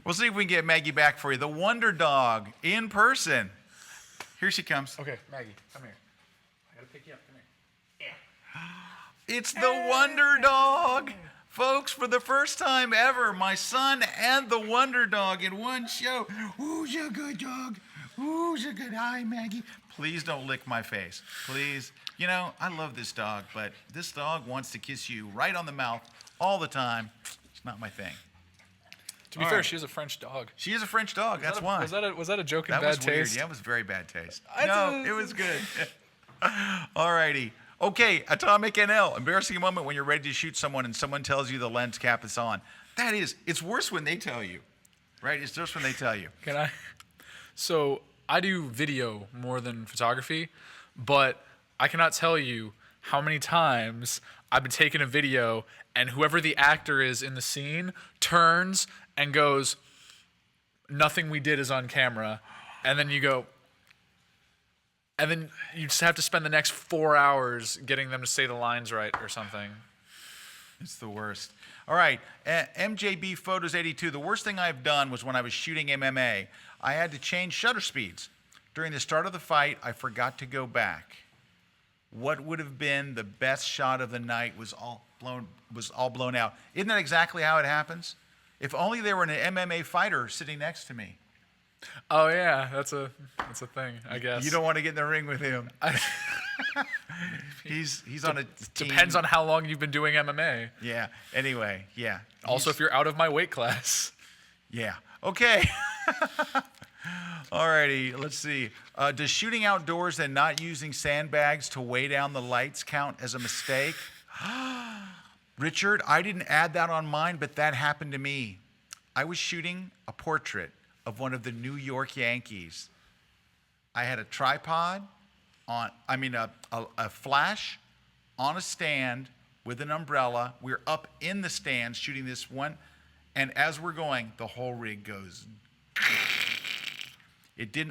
We'll see if we can get Maggie back for you. The Wonder Dog in person. Here she comes. Okay, Maggie, come here. I gotta pick you up. Come here. It's the Wonder Dog Folks, for the first time ever, my son and the Wonder Dog in one show. Who's a good dog? Who's a good hi, Maggie? Please don't lick my face. Please. You know, I love this dog, but this dog wants to kiss you right on the mouth all the time. It's not my thing. To be fair, she's a French dog. She is a French dog. That's why. Was that a joke in That bad was taste? weird. Yeah, it was very bad taste. No, it was good. All righty. Okay, Atomic NL. Embarrassing moment when you're ready to shoot someone and someone tells you the lens cap is on. It's worse when they tell you, right? It's just when they tell you. Can I? So I do video more than photography, but I cannot tell you how many times I've been taking a video and whoever the actor is in the scene turns and goes, "Nothing we did is on camera," and then you go, and then you just have to spend the next 4 hours getting them to say the lines right or something. It's the worst. All right, MJB Photos 82. The worst thing I've done was when I was shooting MMA. I had to change shutter speeds. During the start of the fight, I forgot to go back. What would have been the best shot of the night was all blown out. Isn't that exactly how it happens? If only there were an MMA fighter sitting next to me. Oh yeah, that's a thing, I guess. You don't want to get in the ring with him. He's on a team. Depends on how long you've been doing MMA. Yeah. Anyway, yeah. Also, if you're out of my weight class. Yeah. Okay. Alrighty, let's see. Does shooting outdoors and not using sandbags to weigh down the lights count as a mistake? Richard, I didn't add that on mine, but that happened to me. I was shooting a portrait of one of the New York Yankees. I had a tripod a flash on a stand with an umbrella. We're up in the stand shooting this one, and as we're going, the whole rig goes.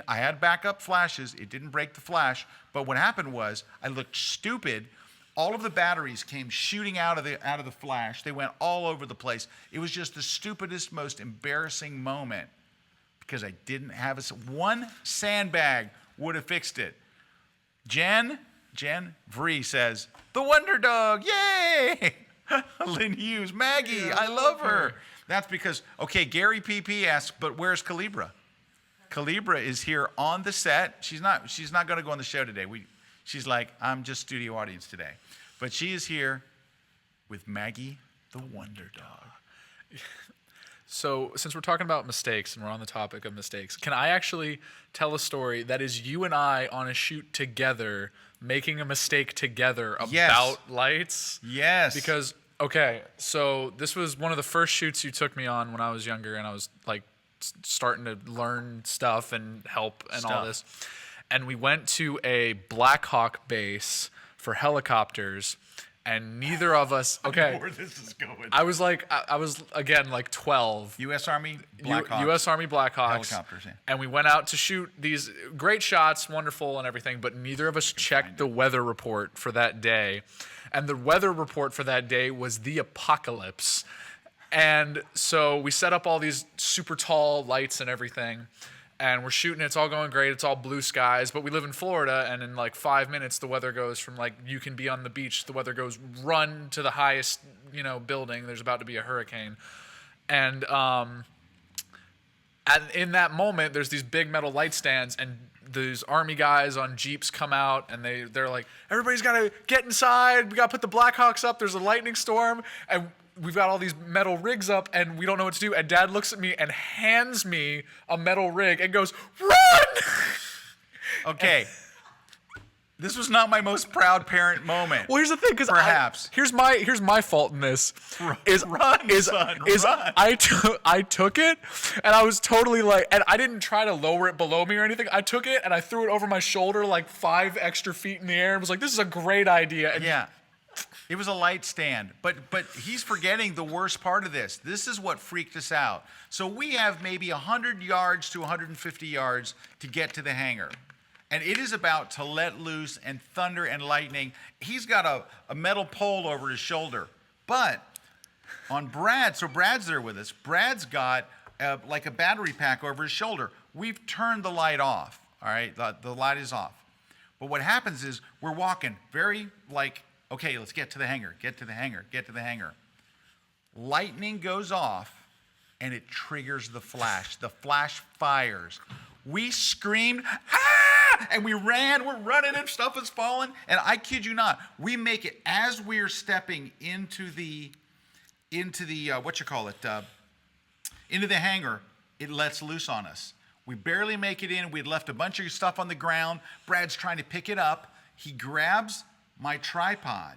I had backup flashes. It didn't break the flash, but what happened was I looked stupid. All of the batteries came shooting out of the flash. They went all over the place. It was just the stupidest, most embarrassing moment because I didn't have one sandbag would have fixed it. Jen Vree says, "The Wonder Dog, yay!" Lynn Hughes, Maggie, I love her. That's because, okay, Gary PP asks, but where's Calibra? Calibra is here on the set. She's not going to go on the show today. She's like, I'm just studio audience today. But she is here with Maggie, the Wonder Dog. So since we're talking about mistakes and we're on the topic of mistakes, can I actually tell a story that is you and I on a shoot together, making a mistake together about lights? Yes. Because, okay, so this was one of the first shoots you took me on when I was younger and I was like starting to learn stuff and help and all this. And we went to a Black Hawk base for helicopters, and neither of us. Okay, I know where this is going. I was again like 12. U.S. Army Black Hawks. U.S. Army Black Hawks. Helicopters, yeah. And we went out to shoot these great shots, wonderful and everything, but neither of us checked the weather report for that day. And the weather report for that day was the apocalypse. And so we set up all these super tall lights and everything, and we're shooting. It's all going great. It's all blue skies, but we live in Florida, and in like 5 minutes, the weather goes from like you can be on the beach. The weather goes run to the highest, building. There's about to be a hurricane, and in that moment, there's these big metal light stands, and these army guys on Jeeps come out, and they're like, everybody's got to get inside. We got to put the Black Hawks up. There's a lightning storm, and we've got all these metal rigs up, and we don't know what to do. And Dad looks at me and hands me a metal rig and goes, "Run!" Okay. This was not my most proud parent moment. Well, here's the thing, because perhaps here's my fault in this. Run, son, run. I took it, and I was totally like, and I didn't try to lower it below me or anything. I took it and I threw it over my shoulder like 5 extra feet in the air, and was like, "This is a great idea." And yeah. It was a light stand, but he's forgetting the worst part of this. This is what freaked us out. So we have maybe 100 yards to 150 yards to get to the hangar. And it is about to let loose and thunder and lightning. He's got a metal pole over his shoulder. But on Brad, so Brad's there with us. Brad's got like a battery pack over his shoulder. We've turned the light off, all right? The light is off. But what happens is we're walking very like, okay, let's get to the hangar, get to the hangar, get to the hangar. lightning goes off, and it triggers the flash. The flash fires. We screamed, ah! And we ran. We're running, and stuff is falling. And I kid you not, we make it as we're stepping into the into the hangar. It lets loose on us. We barely make it in. We'd left a bunch of stuff on the ground. Brad's trying to pick it up. He grabs my tripod,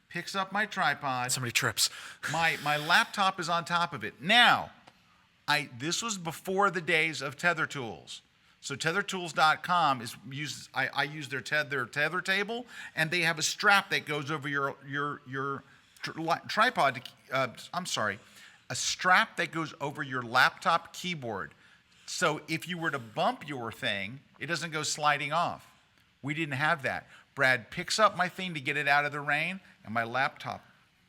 picks up my tripod. Somebody trips. My laptop is on top of it. Now, this was before the days of tether tools. So tethertools.com I use their tether table, and they have a strap that goes over your tripod. A strap that goes over your laptop keyboard. So if you were to bump your thing, it doesn't go sliding off. We didn't have that. Brad picks up my thing to get it out of the rain, and my laptop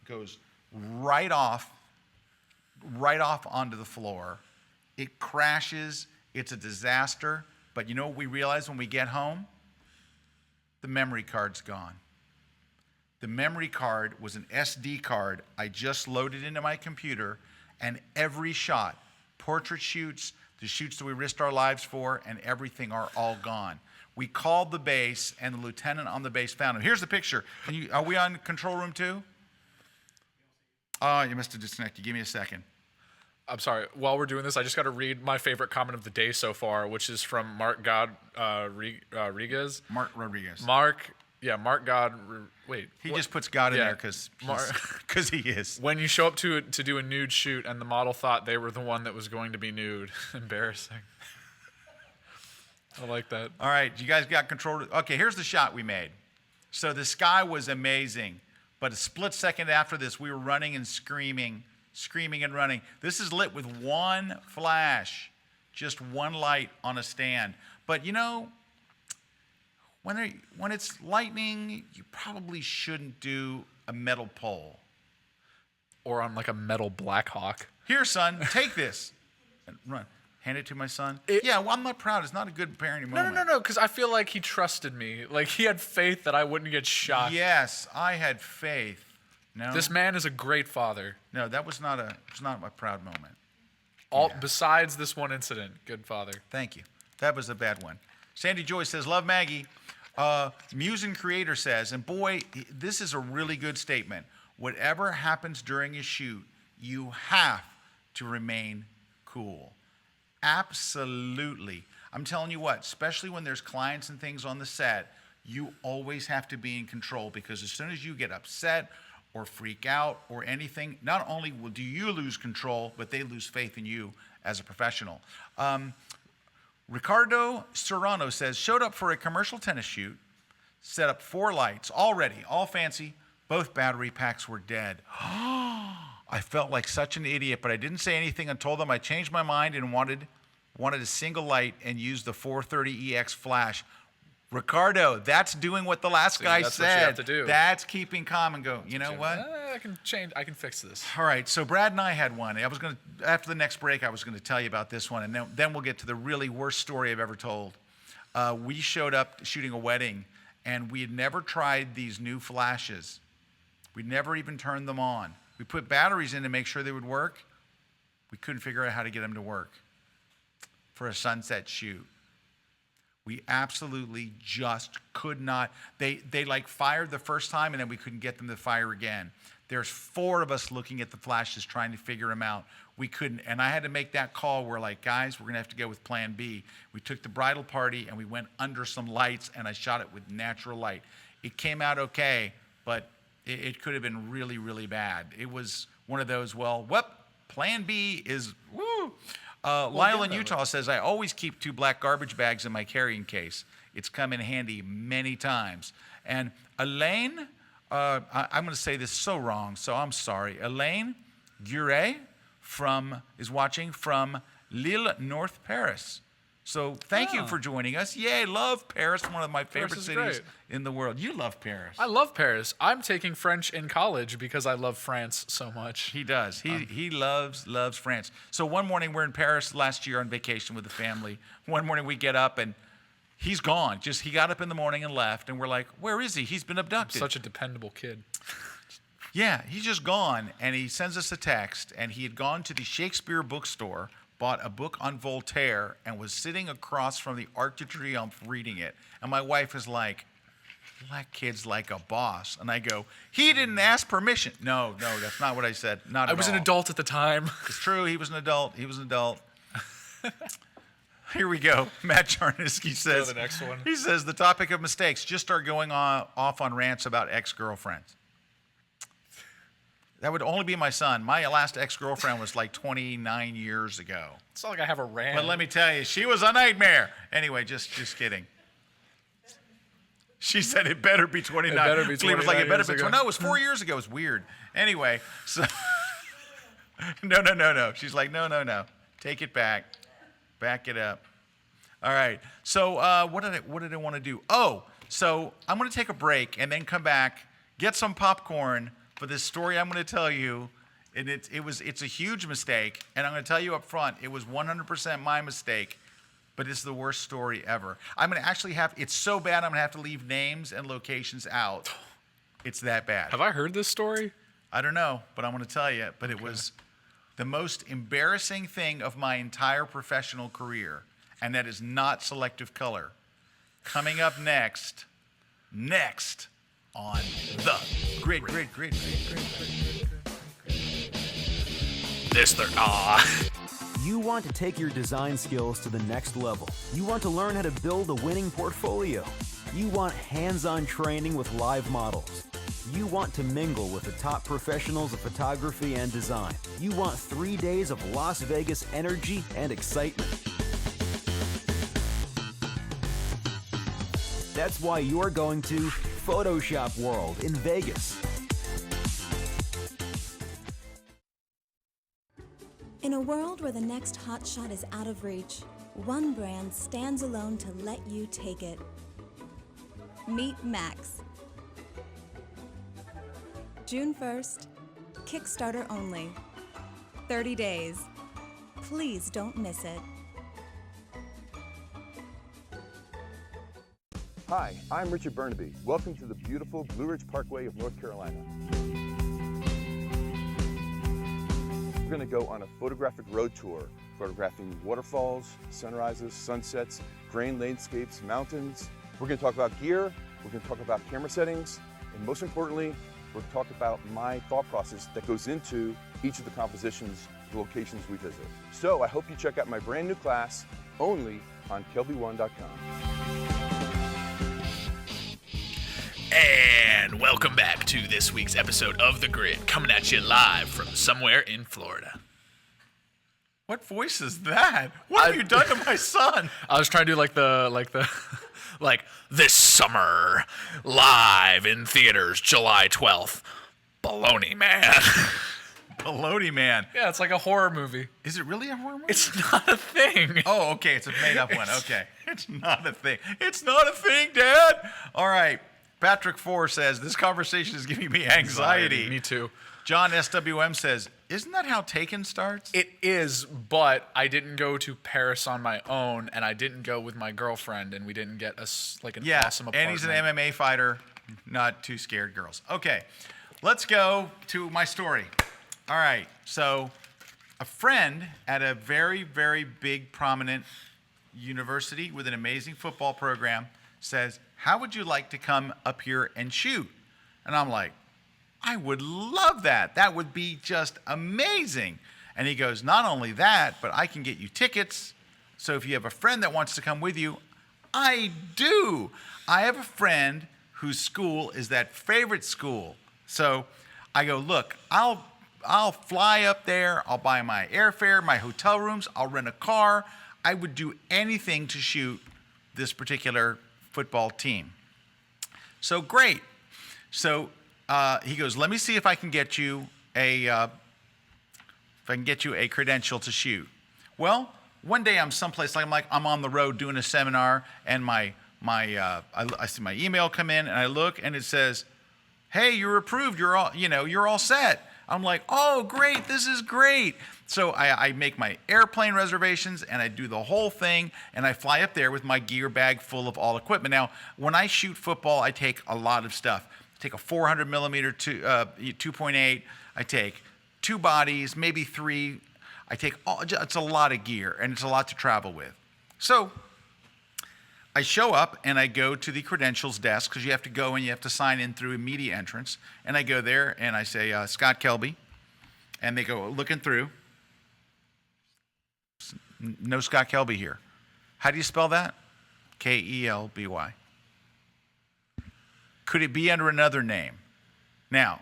goes right off onto the floor. It crashes. It's a disaster. But you know what we realize when we get home? The memory card's gone. The memory card was an SD card I just loaded into my computer, and every shot, portrait shoots, the shoots that we risked our lives for, and everything are all gone. We called the base, and the lieutenant on the base found him. Here's the picture. Are we on control room 2? Oh, you must have disconnected. Give me a second. I'm sorry. While we're doing this, I just got to read my favorite comment of the day so far, which is from Mark Rodriguez. Mark Rodriguez. He just puts God in there because he is. When you show up to do a nude shoot and the model thought they were the one that was going to be nude. Embarrassing. I like that. All right, you guys got control. Okay, here's the shot we made. So the sky was amazing, but a split second after this, we were running and screaming and running. This is lit with one flash, just one light on a stand. But you know, when it's lightning, you probably shouldn't do a metal pole. Or on like a metal Blackhawk. Here, son, take this and run. Hand it to my son. Well, I'm not proud. It's not a good parenting moment. No, because I feel like he trusted me. Like he had faith that I wouldn't get shot. Yes, I had faith. No. This man is a great father. No, that was not a proud moment. Besides this one incident, good father. Thank you. That was a bad one. Sandy Joy says, love Maggie. Muse and Creator says, and boy, this is a really good statement. Whatever happens during a shoot, you have to remain cool. Absolutely. I'm telling you what, especially when there's clients and things on the set, you always have to be in control, because as soon as you get upset or freak out or anything, not only do you lose control, but they lose faith in you as a professional. Ricardo Serrano says, showed up for a commercial tennis shoot, set up 4 lights, all ready, all fancy. Both battery packs were dead. I felt like such an idiot, but I didn't say anything and told them I changed my mind and wanted a single light and used the 430EX flash. Ricardo, that's doing what the last guy that's said. What you have to do. That's keeping calm and go, you know what? I can change. I can fix this. All right, so Brad and I had one. After the next break, I was going to tell you about this one, and then we'll get to the really worst story I've ever told. We showed up shooting a wedding, and we had never tried these new flashes. We'd never even turned them on. We put batteries in to make sure they would work. We couldn't figure out how to get them to work for a sunset shoot. We absolutely just could not. They like fired the first time, and then we couldn't get them to fire again. There's 4 of us looking at the flashes trying to figure them out. We couldn't, and I had to make that call. We're like, guys, we're gonna have to go with plan B. We took the bridal party and we went under some lights, and I shot it with natural light. It came out okay, but it could have been really, really bad. It was one of those, plan B is, woo. Lyle in Utah says, I always keep 2 black garbage bags in my carrying case. It's come in handy many times. And Elaine, I'm going to say this so wrong, so I'm sorry. Elaine Gure is watching from Lille, North Paris. So thank you for joining us. Yay, love Paris, one of my favorite cities in the world. You love Paris. I love Paris. I'm taking French in college because I love France so much. He does. He loves France. So one morning we're in Paris last year on vacation with the family. One morning we get up and he's gone. He got up in the morning and left, and we're like, where is he? He's been abducted. Such a dependable kid. Yeah, he's just gone, and he sends us a text, and he had gone to the Shakespeare bookstore, bought a book on Voltaire, and was sitting across from the Arc de Triomphe reading it. And my wife is like, that kid's like a boss. And I go, he didn't ask permission. No, that's not what I said. Not at all. I was an adult at the time. It's true, he was an adult. Here we go. Matt Charniski says, the next one. He says, the topic of mistakes, just start going off on rants about ex-girlfriends. That would only be my son. My last ex-girlfriend was like 29 years ago. It's not like I have a rant. But let me tell you, she was a nightmare. Anyway, just kidding. She said it better be 29. It better be Cleve was like, 29 it better years be ago. 20. No, it was 4 years ago. It was weird. Anyway, so no. She's like, no. Take it back. Back it up. All right. So what did I want to do? Oh, so I'm going to take a break and then come back, get some popcorn for this story I'm going to tell you. And it's a huge mistake, and I'm going to tell you up front, it was 100% my mistake, but it's the worst story ever. I'm going to actually it's so bad I'm going to have to leave names and locations out. It's that bad. Have I heard this story? I don't know, but I'm going to tell you. But it was the most embarrassing thing of my entire professional career, and that is not selective color. Coming up next on The Grid. You want to take your design skills to the next level. You want to learn how to build a winning portfolio. You want hands-on training with live models. You want to mingle with the top professionals of photography and design. You want 3 days of Las Vegas energy and excitement. That's why you're going to Photoshop World in Vegas. In a world where the next hotshot is out of reach, one brand stands alone to let you take it. Meet Max. June 1st, Kickstarter only. 30 days. Please don't miss it. Hi, I'm Richard Burnaby. Welcome to the beautiful Blue Ridge Parkway of North Carolina. We're going to go on a photographic road tour, photographing waterfalls, sunrises, sunsets, grand landscapes, mountains. We're going to talk about gear, we're going to talk about camera settings, and most importantly, we're going to talk about my thought process that goes into each of the compositions, the locations we visit. So I hope you check out my brand new class only on kelby1.com. And welcome back to this week's episode of The Grid, coming at you live from somewhere in Florida. What voice is that? What have you done to my son? I was trying to do like this summer, live in theaters, July 12th. Baloney Man. Baloney Man. Yeah, it's like a horror movie. Is it really a horror movie? It's not a thing. Oh, okay. It's a made-up one. Okay. It's not a thing. It's not a thing, Dad. All right. Patrick 4 says, this conversation is giving me anxiety. Me too. John SWM says, isn't that how Taken starts? It is, but I didn't go to Paris on my own, and I didn't go with my girlfriend, and we didn't get an awesome apartment. And he's an MMA fighter, not too scared girls. Okay, let's go to my story. All right, so a friend at a very, very big, prominent university with an amazing football program says, how would you like to come up here and shoot? And I'm like, I would love that. That would be just amazing. And he goes, not only that, but I can get you tickets. So if you have a friend that wants to come with you, I do. I have a friend whose school is that favorite school. So I go, look, I'll fly up there. I'll buy my airfare, my hotel rooms. I'll rent a car. I would do anything to shoot this particular football team. So great. So he goes, let me see if I can get you a credential to shoot. Well, one day I'm someplace, I'm on the road doing a seminar, and I see my email come in, and I look, and it says, hey, you're approved. You're all set. I'm like, oh, great. This is great. So I make my airplane reservations, and I do the whole thing, and I fly up there with my gear bag full of all equipment. Now, when I shoot football, I take a lot of stuff. take a 400 millimeter 2.8. I take 2 bodies, maybe 3. I take it's a lot of gear, and it's a lot to travel with. So I show up, and I go to the credentials desk, because you have to go and you have to sign in through immediate entrance. And I go there, and I say, Scott Kelby. And they go, looking through. No Scott Kelby here. How do you spell that? Kelby. Could it be under another name? Now,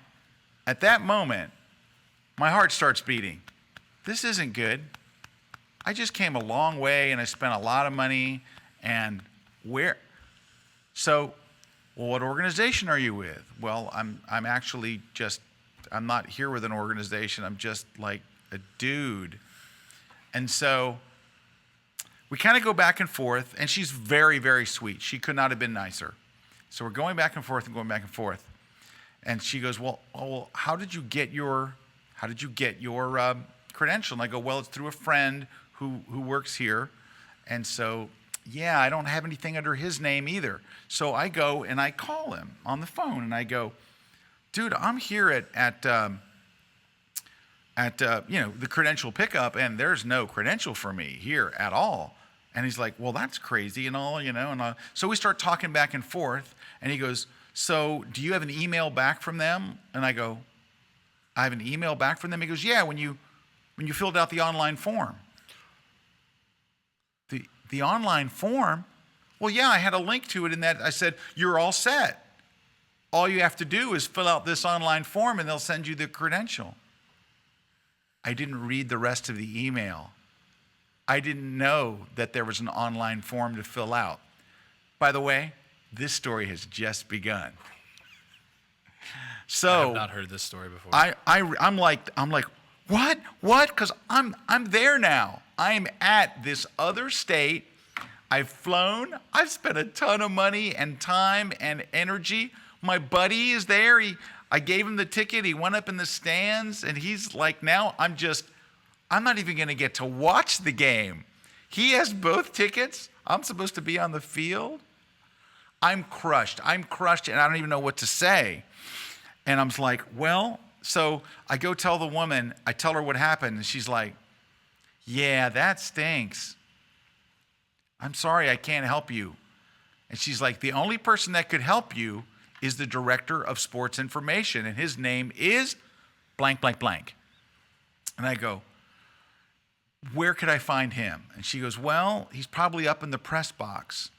at that moment, my heart starts beating. This isn't good. I just came a long way, and I spent a lot of money, and where? So, well, what organization are you with? Well, I'm actually just, I'm not here with an organization. I'm just like a dude. And so we kind of go back and forth, and she's very, very sweet. She could not have been nicer. So we're going back and forth and going back and forth. And she goes, well, how did you get your credential? And I go, well, it's through a friend who works here. And so, yeah, I don't have anything under his name either. So I go and I call him on the phone, and I go, dude, I'm here at the credential pickup, and there's no credential for me here at all. And he's like, well, that's crazy and all, and so we start talking back and forth, and he goes, so do you have an email back from them? And I go, I have an email back from them? He goes, yeah, when you filled out the online form. The online form? Well, yeah, I had a link to it in that I said, you're all set. All you have to do is fill out this online form, and they'll send you the credential. I didn't read the rest of the email. I didn't know that there was an online form to fill out. By the way, this story has just begun. So I have not heard this story before. I'm like, what? Because I'm there now. I'm at this other state. I've flown. I've spent a ton of money and time and energy. My buddy is there. I gave him the ticket. He went up in the stands, and he's like, now I'm not even going to get to watch the game. He has both tickets. I'm supposed to be on the field. I'm crushed, and I don't even know what to say. And I'm like, well, so I go tell the woman, I tell her what happened, and she's like, yeah, that stinks. I'm sorry, I can't help you. And she's like, the only person that could help you is the director of sports information, and his name is blank, blank, blank. And I go, where could I find him? And she goes, well, he's probably up in the press box.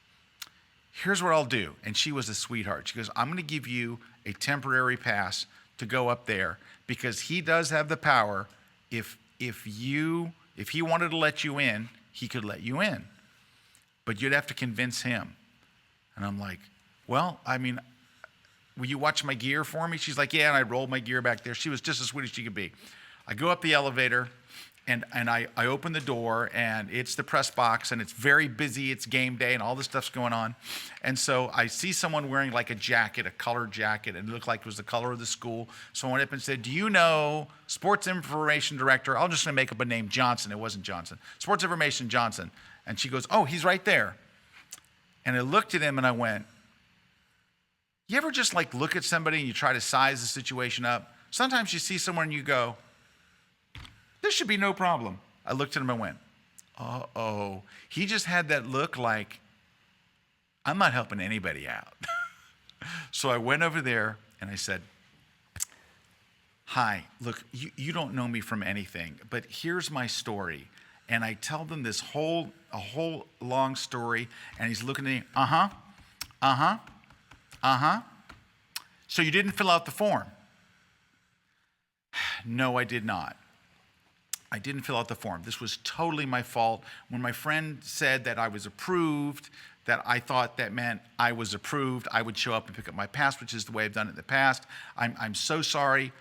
Here's what I'll do. And she was a sweetheart. She goes, I'm going to give you a temporary pass to go up there, because he does have the power. If he wanted to let you in, he could let you in. But you'd have to convince him. And I'm like, well, I mean, will you watch my gear for me? She's like, yeah, and I rolled my gear back there. She was just as sweet as she could be. I go up the elevator, and I open the door, and it's the press box, and it's very busy. It's game day, and all this stuff's going on. And so I see someone wearing like a jacket, a colored jacket, and it looked like it was the color of the school. So I went up and said, do you know Sports Information Director? I'm just going to make up a name, Johnson. It wasn't Johnson. Sports Information Johnson. And she goes, oh, he's right there. And I looked at him, and I went, you ever just like look at somebody and you try to size the situation up? Sometimes you see someone and you go, this should be no problem. I looked at him and went, uh-oh. He just had that look like, I'm not helping anybody out. So I went over there and I said, hi, look, you don't know me from anything, but here's my story. And I tell them a whole long story, and he's looking at me, So you didn't fill out the form? No, I did not. I didn't fill out the form. This was totally my fault. When my friend said that I was approved, that I thought that meant I was approved, I would show up and pick up my pass, which is the way I've done it in the past. I'm so sorry.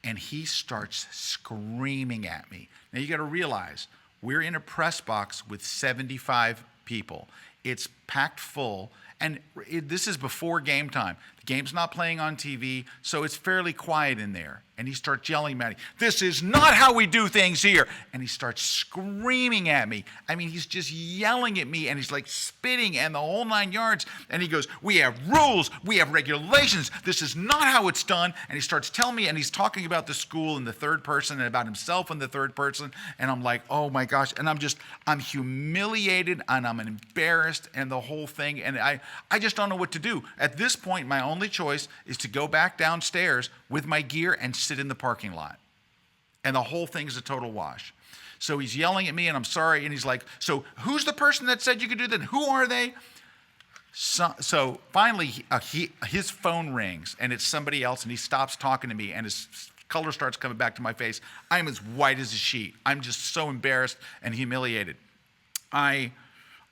And he starts screaming at me. Now you got to realize, we're in a press box with 75 people. It's packed full. And this is before game time. The game's not playing on TV, so it's fairly quiet in there. And he starts yelling at me, "This is not how we do things here." And he starts screaming at me. I mean, he's just yelling at me, and he's like spitting and the whole 9 yards. And he goes, "We have rules, we have regulations. This is not how it's done." And he starts telling me, and he's talking about the school in the third person and about himself in the third person. And I'm like, oh my gosh. And I'm humiliated, and I'm embarrassed, and the whole thing. And I just don't know what to do. At this point, my only choice is to go back downstairs with my gear and sit in the parking lot. And the whole thing's a total wash. So he's yelling at me, and I'm sorry. And he's like, "So who's the person that said you could do that? Who are they?" So finally, his phone rings, and it's somebody else, and he stops talking to me, and his color starts coming back to my face. I'm as white as a sheet. I'm just so embarrassed and humiliated. I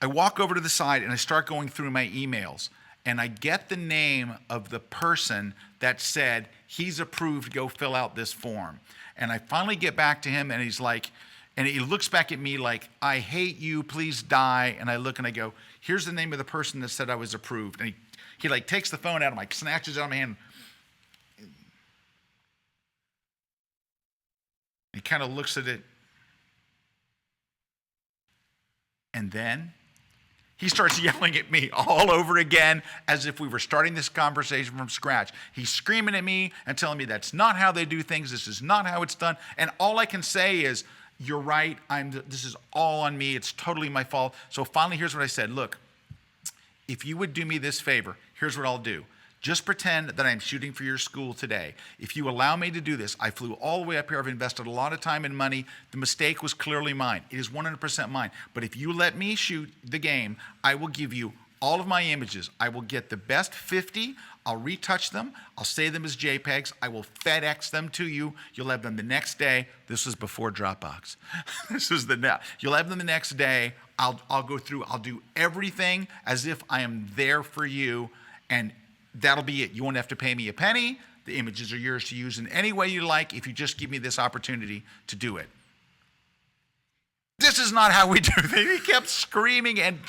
walk over to the side, and I start going through my emails, and I get the name of the person that said he's approved to go fill out this form. And I finally get back to him, and he's like, and he looks back at me like, "I hate you, please die." And I look and I go, "Here's the name of the person that said I was approved." And he like takes the phone out of my, snatches it out of my hand. He kind of looks at it. And then he starts yelling at me all over again as if we were starting this conversation from scratch. He's screaming at me and telling me that's not how they do things. This is not how it's done. And all I can say is, "You're right. This is all on me. It's totally my fault." So finally, here's what I said. "Look, if you would do me this favor, here's what I'll do. Just pretend that I'm shooting for your school today. If you allow me to do this, I flew all the way up here. I've invested a lot of time and money. The mistake was clearly mine. It is 100% mine. But if you let me shoot the game, I will give you all of my images. I will get the best 50. I'll retouch them. I'll save them as JPEGs. I will FedEx them to you. You'll have them the next day." This was before Dropbox. You'll have them the next day. I'll go through. I'll do everything as if I am there for you, and that'll be it. You won't have to pay me a penny. The images are yours to use in any way you like if you just give me this opportunity to do it. This is not how we do things. He kept screaming, and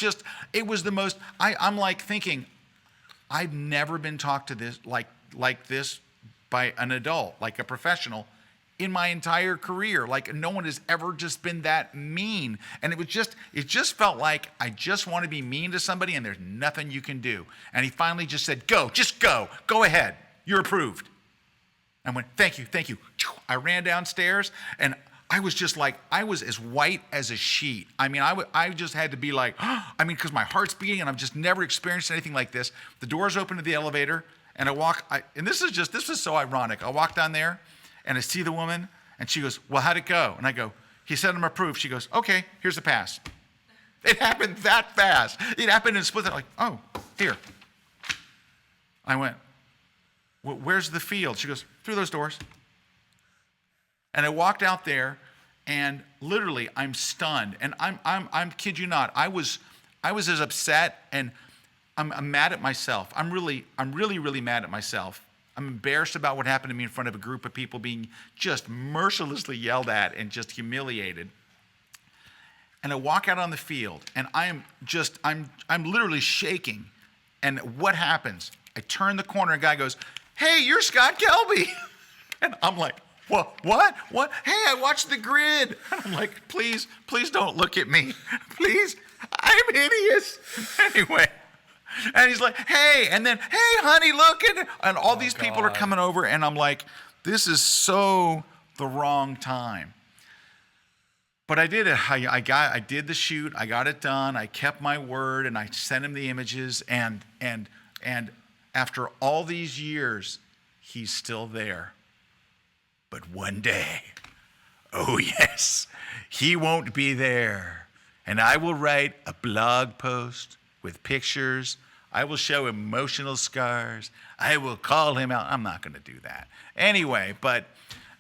it was the most, I'm like thinking, I've never been talked to this like this by an adult, like a professional, in my entire career. Like, no one has ever just been that mean. And it just felt like I just want to be mean to somebody, and there's nothing you can do. And he finally just said, "Go, just go ahead. You're approved." I went, thank you. I ran downstairs, and I was just like, I was as white as a sheet. I mean, I just had to be like, because my heart's beating, and I've just never experienced anything like this. The doors open to the elevator, and and this was so ironic. I walk down there, and I see the woman, and she goes, "Well, how'd it go?" And I go, "He said I'm approved." She goes, "Okay, here's the pass." It happened that fast. It happened in a split second, like, "Oh, here." I went, "Where's the field?" She goes, "Through those doors." And I walked out there, and literally I'm stunned. And I'm kid you not, I was as upset, and I'm mad at myself. I'm really mad at myself. I'm embarrassed about what happened to me in front of a group of people being just mercilessly yelled at and just humiliated. And I walk out on the field, and I'm literally shaking. And what happens? I turn the corner, and a guy goes, "Hey, you're Scott Kelby." And I'm like, What? "Hey, I watched the grid." And I'm like, please don't look at me. Please, I'm hideous. Anyway. And he's like, "Hey," and then, "Hey, honey, look." And all these people are coming over, and I'm like, this is so the wrong time. But I did it. I did the shoot. I got it done. I kept my word, and I sent him the images. And after all these years, he's still there. But one day, oh yes, he won't be there. And I will write a blog post with pictures. I will show emotional scars. I will call him out. I'm not going to do that. Anyway, but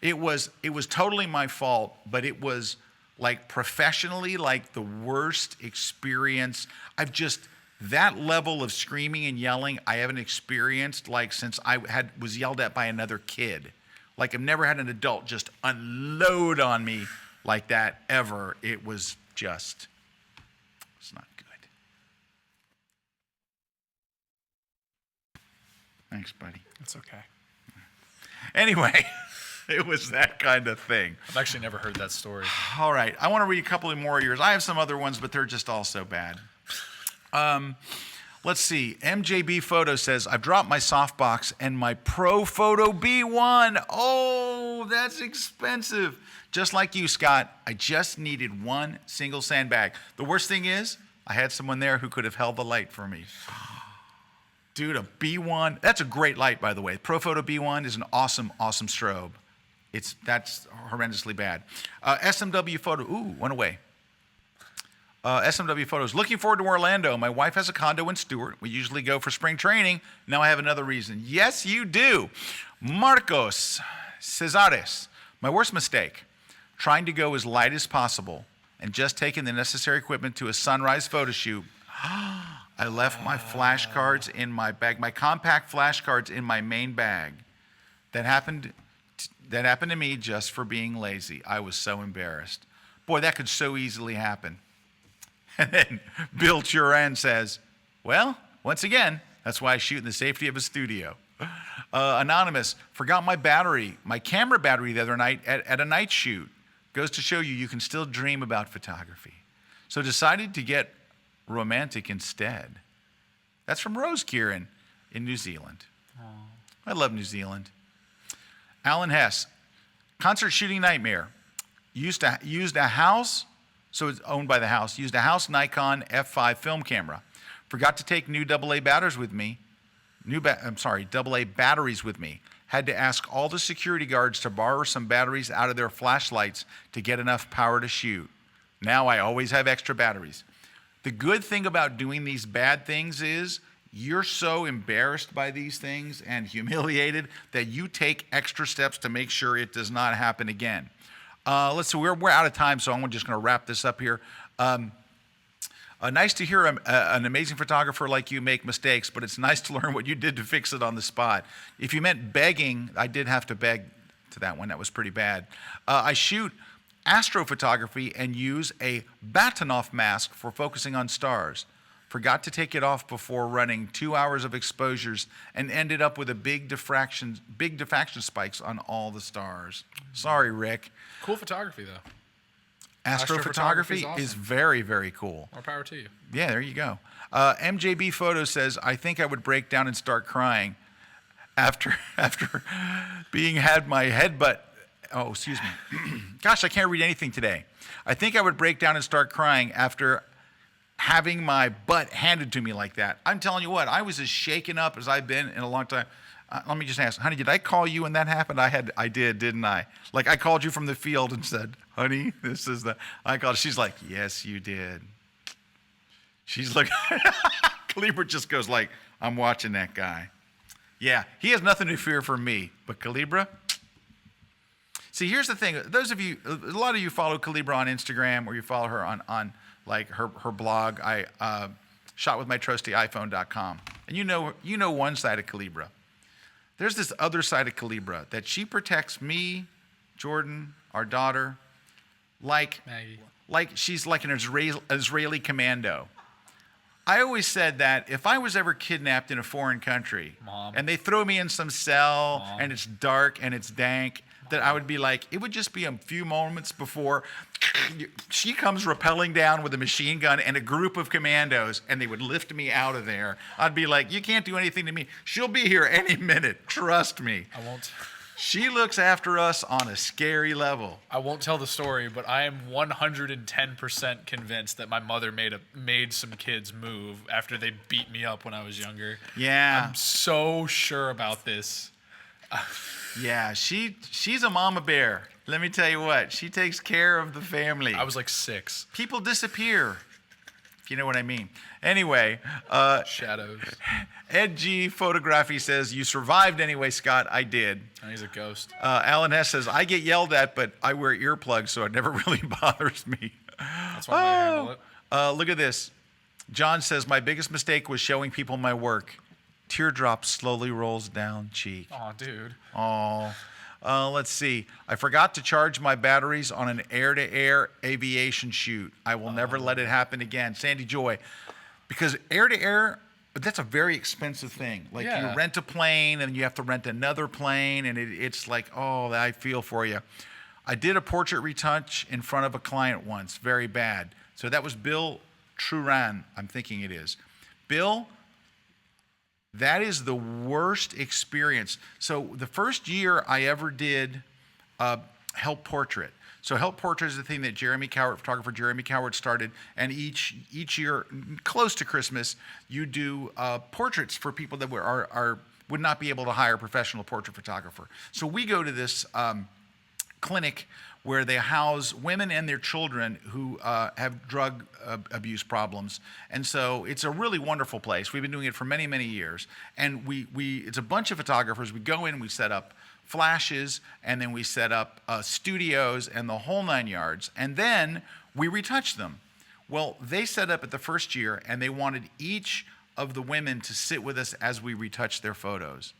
it was totally my fault, but it was like professionally like the worst experience. That level of screaming and yelling I haven't experienced like since I was yelled at by another kid. Like I've never had an adult just unload on me like that ever. It's not good. Thanks, buddy. It's okay. Anyway, it was that kind of thing. I've actually never heard that story. All right, I want to read a couple of more of yours. I have some other ones, but they're just all so bad. Let's see. MJB Photo says, I've dropped my softbox and my Pro Photo B1. Oh, that's expensive. Just like you, Scott, I just needed one single sandbag. The worst thing is, I had someone there who could have held the light for me. Dude, a B1, that's a great light, by the way. Pro Photo B1 is an awesome, awesome strobe. That's horrendously bad. SMW Photo, went away. SMW Photos, looking forward to Orlando. My wife has a condo in Stewart. We usually go for spring training. Now I have another reason. Yes, you do. Marcos Cesares, my worst mistake, trying to go as light as possible and just taking the necessary equipment to a sunrise photo shoot. I left my flashcards in my bag, my compact flashcards in my main bag. That happened to me just for being lazy. I was so embarrassed. Boy, that could so easily happen. And then Bill Turan says, well, once again, that's why I shoot in the safety of a studio. Anonymous, forgot my camera battery the other night at a night shoot. Goes to show you can still dream about photography. So decided to get romantic instead. That's from Rose Kieran in New Zealand. Aww. I love New Zealand. Alan Hess, concert shooting nightmare. Used a house, so it's owned by the house, used a house Nikon F5 film camera. Forgot to take new AA batteries with me. AA batteries with me. Had to ask all the security guards to borrow some batteries out of their flashlights to get enough power to shoot. Now I always have extra batteries. The good thing about doing these bad things is you're so embarrassed by these things and humiliated that you take extra steps to make sure it does not happen again. Let's see, we're out of time, so I'm just going to wrap this up here. Nice to hear an amazing photographer like you make mistakes, but it's nice to learn what you did to fix it on the spot. If you meant begging, I did have to beg to that one. That was pretty bad. I shoot astrophotography and use a Batonov mask for focusing on stars. Forgot to take it off before running 2 hours of exposures and ended up with a big diffraction spikes on all the stars. Sorry, Rick. Cool photography, though. Astrophotography awesome. is very, very cool. More power to you. Yeah, there you go. MJB Photo says, I think I would break down and start crying after had my headbutt. Oh, excuse me. Gosh, I can't read anything today. I think I would break down and start crying after having my butt handed to me like that. I'm telling you what, I was as shaken up as I've been in a long time. Let me just ask, honey, did I call you when that happened? I did, didn't I? Like I called you from the field and said, honey, this is I called. She's like, yes, you did. She's like, Calibra just goes like, I'm watching that guy. Yeah, he has nothing to fear from me, but Calibra. See, here's the thing. Those of you, a lot of you follow Calibra on Instagram or you follow her on like her blog. I shotwithmytrustyiphone.com. And you know one side of Calibra. There's this other side of Calibra that she protects me, Jordan, our daughter, like Maggie. Like she's like an Israeli commando. I always said that if I was ever kidnapped in a foreign country Mom. and they throw me in some cell Mom. and it's dark and it's dank, that I would be like, it would just be a few moments before she comes rappelling down with a machine gun and a group of commandos and they would lift me out of there. I'd be like, you can't do anything to me. She'll be here any minute. Trust me. I won't. She looks after us on a scary level. I won't tell the story, but I am 110% convinced that my mother made some kids move after they beat me up when I was younger. Yeah. I'm so sure about this. Yeah, she's a mama bear. Let me tell you what, she takes care of the family. I was like 6. People disappear, if you know what I mean. Anyway, Shadows. Ed G Photography says, you survived anyway, Scott. I did. And he's a ghost. Alan Hess says, I get yelled at, but I wear earplugs, so it never really bothers me. That's one way to handle it. Look at this. John says, my biggest mistake was showing people my work. Teardrop slowly rolls down cheek. Aw, dude. Oh, let's see. I forgot to charge my batteries on an air-to-air aviation shoot. I will never let it happen again. Sandy Joy, because air-to-air But that's a very expensive thing. Like Yeah. you rent a plane and you have to rent another plane, and it's like, oh, I feel for you. I did a portrait retouch in front of a client once, very bad. So that was Bill Truran, I'm thinking it is. Bill, that is the worst experience. So the first year I ever did help portrait. So help portrait is the thing that photographer Jeremy Cowart started, and each year, close to Christmas, you do portraits for people that would not be able to hire a professional portrait photographer. So we go to this clinic where they house women and their children who have drug abuse problems. And so it's a really wonderful place. We've been doing it for many, many years. And it's a bunch of photographers. We go in, we set up flashes, and then we set up studios and the whole 9 yards. And then we retouch them. Well, they set up at the first year, and they wanted each of the women to sit with us as we retouch their photos.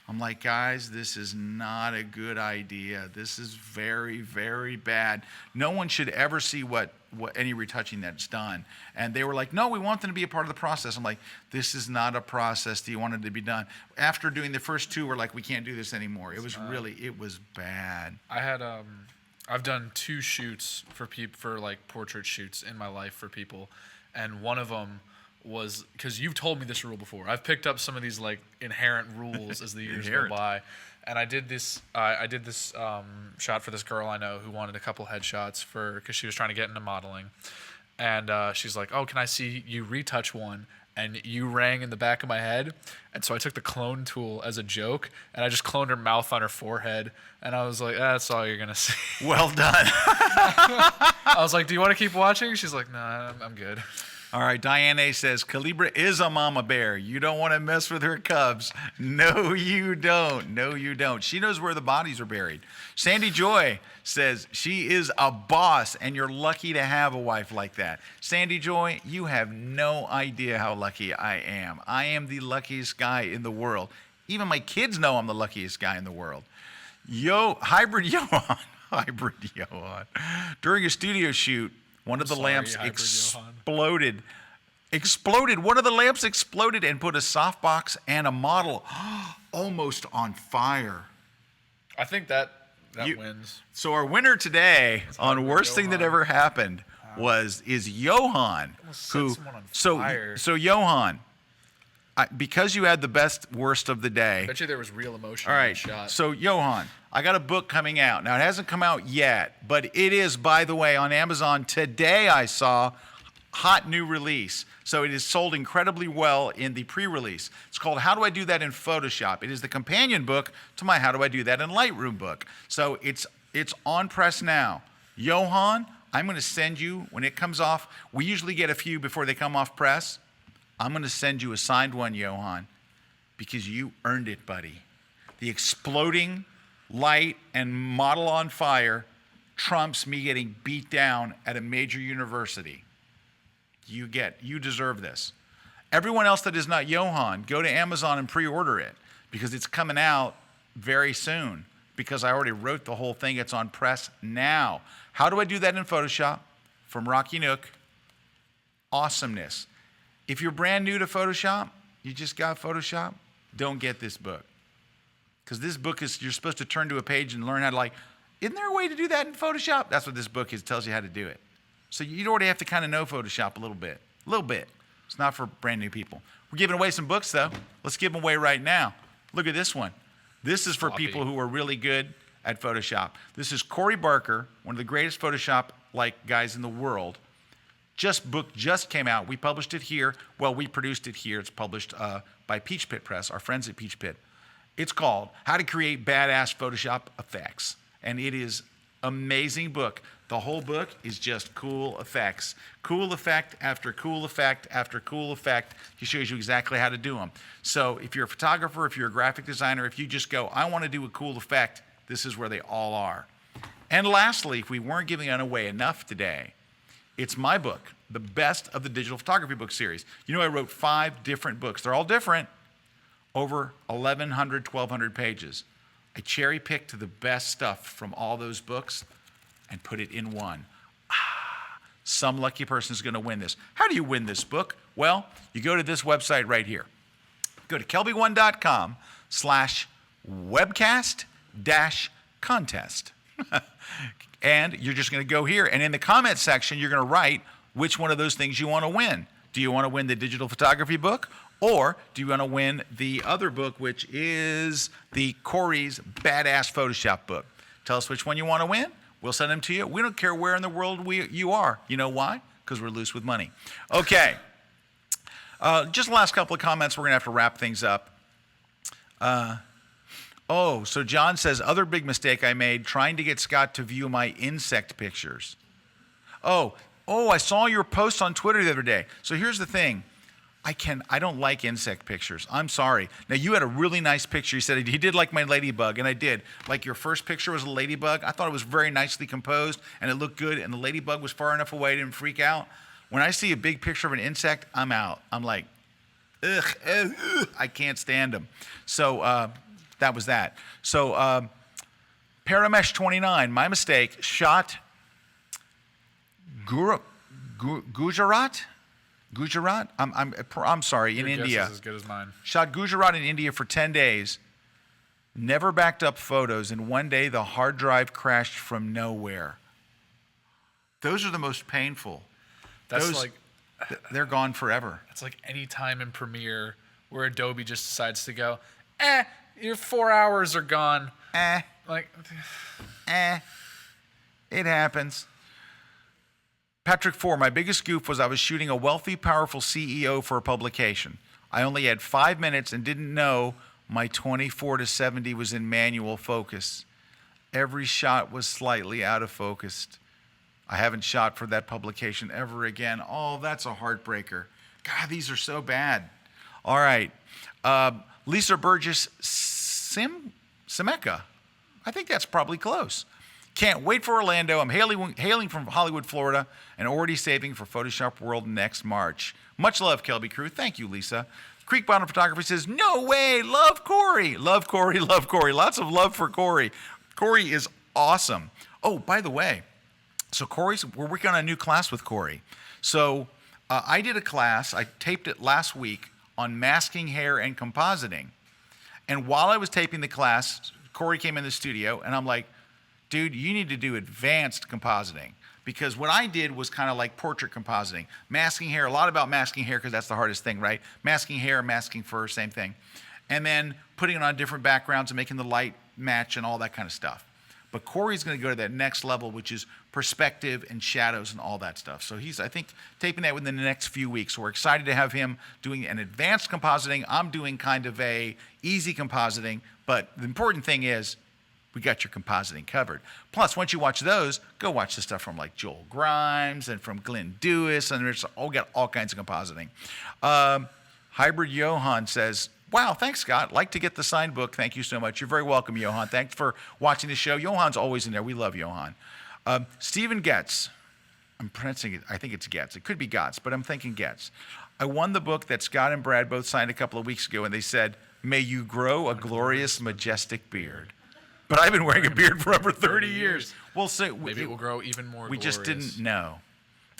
I'm like, guys, this is not a good idea. This is very, very bad. No one should ever see what any retouching that's done. And they were like, no, we want them to be a part of the process. I'm like, this is not a process. Do you want it to be done? After doing the first two, we're like, we can't do this anymore. It was bad. I've done 2 shoots for like portrait shoots in my life for people, and one of them was, because you've told me this rule before. I've picked up some of these like inherent rules as the years go by, and I did this shot for this girl I know who wanted a couple headshots because she was trying to get into modeling, and she's like, "Oh, can I see you retouch one?" And you rang in the back of my head, and so I took the clone tool as a joke, and I just cloned her mouth on her forehead, and I was like, "That's all you're gonna see." Well done. I was like, "Do you want to keep watching?" She's like, "Nah, I'm good." All right, Diane A says, Calibra is a mama bear. You don't want to mess with her cubs. No, you don't. No, you don't. She knows where the bodies are buried. Sandy Joy says, she is a boss, and you're lucky to have a wife like that. Sandy Joy, you have no idea how lucky I am. I am the luckiest guy in the world. Even my kids know I'm the luckiest guy in the world. Hybrid Johan. Hybrid Johan. During a studio shoot, one of the lamps exploded. One of the lamps exploded and put a softbox and a model almost on fire. I think that wins. So our winner today on worst thing that ever happened is Johan. Set someone on fire. So Johan, because you had the best worst of the day. I bet you there was real emotion All in right. that shot. So Johan, I got a book coming out. Now it hasn't come out yet, but it is, by the way, on Amazon today. I saw hot new release. So it is sold incredibly well in the pre-release. It's called How Do I Do That in Photoshop? It is the companion book to my How Do I Do That in Lightroom book. So it's on press now. Johan, I'm going to send you, when it comes off, we usually get a few before they come off press. I'm going to send you a signed one, Johan, because you earned it, buddy. The exploding light and model on fire trumps me getting beat down at a major university. You deserve this. Everyone else that is not Johan, go to Amazon and pre-order it, because it's coming out very soon, because I already wrote the whole thing. It's on press now. How do I do that in Photoshop? From Rocky Nook. Awesomeness. If you're brand new to Photoshop, you just got Photoshop, don't get this book. Because this book is, you're supposed to turn to a page and learn how to isn't there a way to do that in Photoshop? That's what this book is, tells you how to do it. So you already have to kind of know Photoshop a little bit. A little bit. It's not for brand new people. We're giving away some books though. Let's give them away right now. Look at this one. This is for people who are really good at Photoshop. This is Corey Barker, one of the greatest Photoshop guys in the world. Book just came out. We published it here. Well, we produced it here. It's published by Peach Pit Press, our friends at Peach Pit. It's called How to Create Badass Photoshop Effects. And it is amazing book. The whole book is just cool effects. Cool effect after cool effect after cool effect. He shows you exactly how to do them. So if you're a photographer, if you're a graphic designer, if you just go, I want to do a cool effect, this is where they all are. And lastly, if we weren't giving away enough today, it's my book, the best of the digital photography book series. You know, I wrote 5 different books. They're all different, over 1,100, 1,200 pages. I cherry-picked the best stuff from all those books and put it in one. Some lucky person is going to win this. How do you win this book? Well, Well, you go to this website right here. Go to kelby1.com/webcast-contest. And you're just going to go here, and in the comment section, you're going to write which one of those things you want to win. Do you want to win the digital photography book, or do you want to win the other book, which is the Corey's Badass Photoshop book? Tell us which one you want to win. We'll send them to you. We don't care where in the world you are. You know why? Because we're loose with money. Okay. Just the last couple of comments. We're going to have to wrap things up. So John says, other big mistake I made, trying to get Scott to view my insect pictures. I saw your post on Twitter the other day. So here's the thing. I don't like insect pictures. I'm sorry. Now, you had a really nice picture. You said he did like my ladybug, and I did. Like your first picture was a ladybug. I thought it was very nicely composed, and it looked good, and the ladybug was far enough away, I didn't freak out. When I see a big picture of an insect, I'm out. I'm like, ugh, I can't stand them. So that was that. So Paramesh29, my mistake, shot Gujarat? I'm sorry, in India. Your guess is as good as mine. Shot Gujarat in India for 10 days. Never backed up photos, and one day the hard drive crashed from nowhere. Those are the most painful. They're gone forever. It's like any time in Premiere where Adobe just decides to go, your 4 hours are gone. Like, it happens. Patrick 4, my biggest goof was I was shooting a wealthy, powerful CEO for a publication. I only had 5 minutes and didn't know my 24-70 was in manual focus. Every shot was slightly out of focus. I haven't shot for that publication ever again. Oh, that's a heartbreaker. God, these are so bad. All right. Lisa Burgess Simeka. I think that's probably close. Can't wait for Orlando. I'm hailing from Hollywood, Florida, and already saving for Photoshop World next March. Much love, Kelby Crew. Thank you, Lisa. Creek Bottom Photography says, no way, love Corey. Love Corey, love Corey. Lots of love for Corey. Corey is awesome. Oh, by the way, so we're working on a new class with Corey. So I did a class, I taped it last week on masking hair and compositing. And while I was taping the class, Corey came in the studio, and I'm like, dude, you need to do advanced compositing. Because what I did was kind of like portrait compositing. Masking hair, a lot about masking hair because that's the hardest thing, right? Masking hair, masking fur, same thing. And then putting it on different backgrounds and making the light match and all that kind of stuff. But Corey's going to go to that next level, which is perspective and shadows and all that stuff. So he's, I think, taping that within the next few weeks. So we're excited to have him doing an advanced compositing. I'm doing kind of a easy compositing. But the important thing is, we got your compositing covered. Plus, once you watch those, go watch the stuff from like Joel Grimes and from Glenn Dewis, and there's got all kinds of compositing. Hybrid Johan says, wow, thanks, Scott. Like to get the signed book. Thank you so much. You're very welcome, Johan. Thanks for watching the show. Johan's always in there. We love Johan. Stephen Getz. I'm pronouncing it. I think it's Getz. It could be Gotts, but I'm thinking Getz. I won the book that Scott and Brad both signed a couple of weeks ago, and they said, may you grow a glorious, majestic beard. But I've been wearing a beard for over 30 years. We'll see. Maybe it will grow even more We glorious. just didn't know.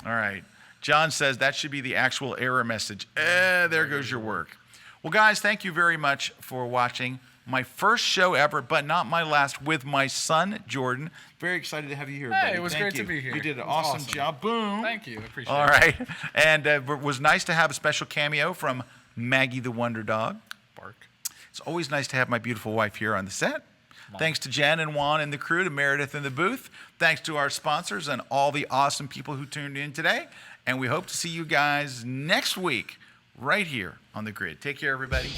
All right. John says that should be the actual error message. There goes your work. Well, guys, thank you very much for watching. My first show ever, but not my last, with my son, Jordan. Very excited to have you here, buddy. Hey, it was great to be here. You did an It was awesome job. Boom. Thank you. I appreciate it. All right. And it was nice to have a special cameo from Maggie the Wonder Dog. Bark. It's always nice to have my beautiful wife here on the set. Thanks to Jen and Juan and the crew, to Meredith in the booth. Thanks to our sponsors and all the awesome people who tuned in today. And we hope to see you guys next week right here on The Grid. Take care, everybody.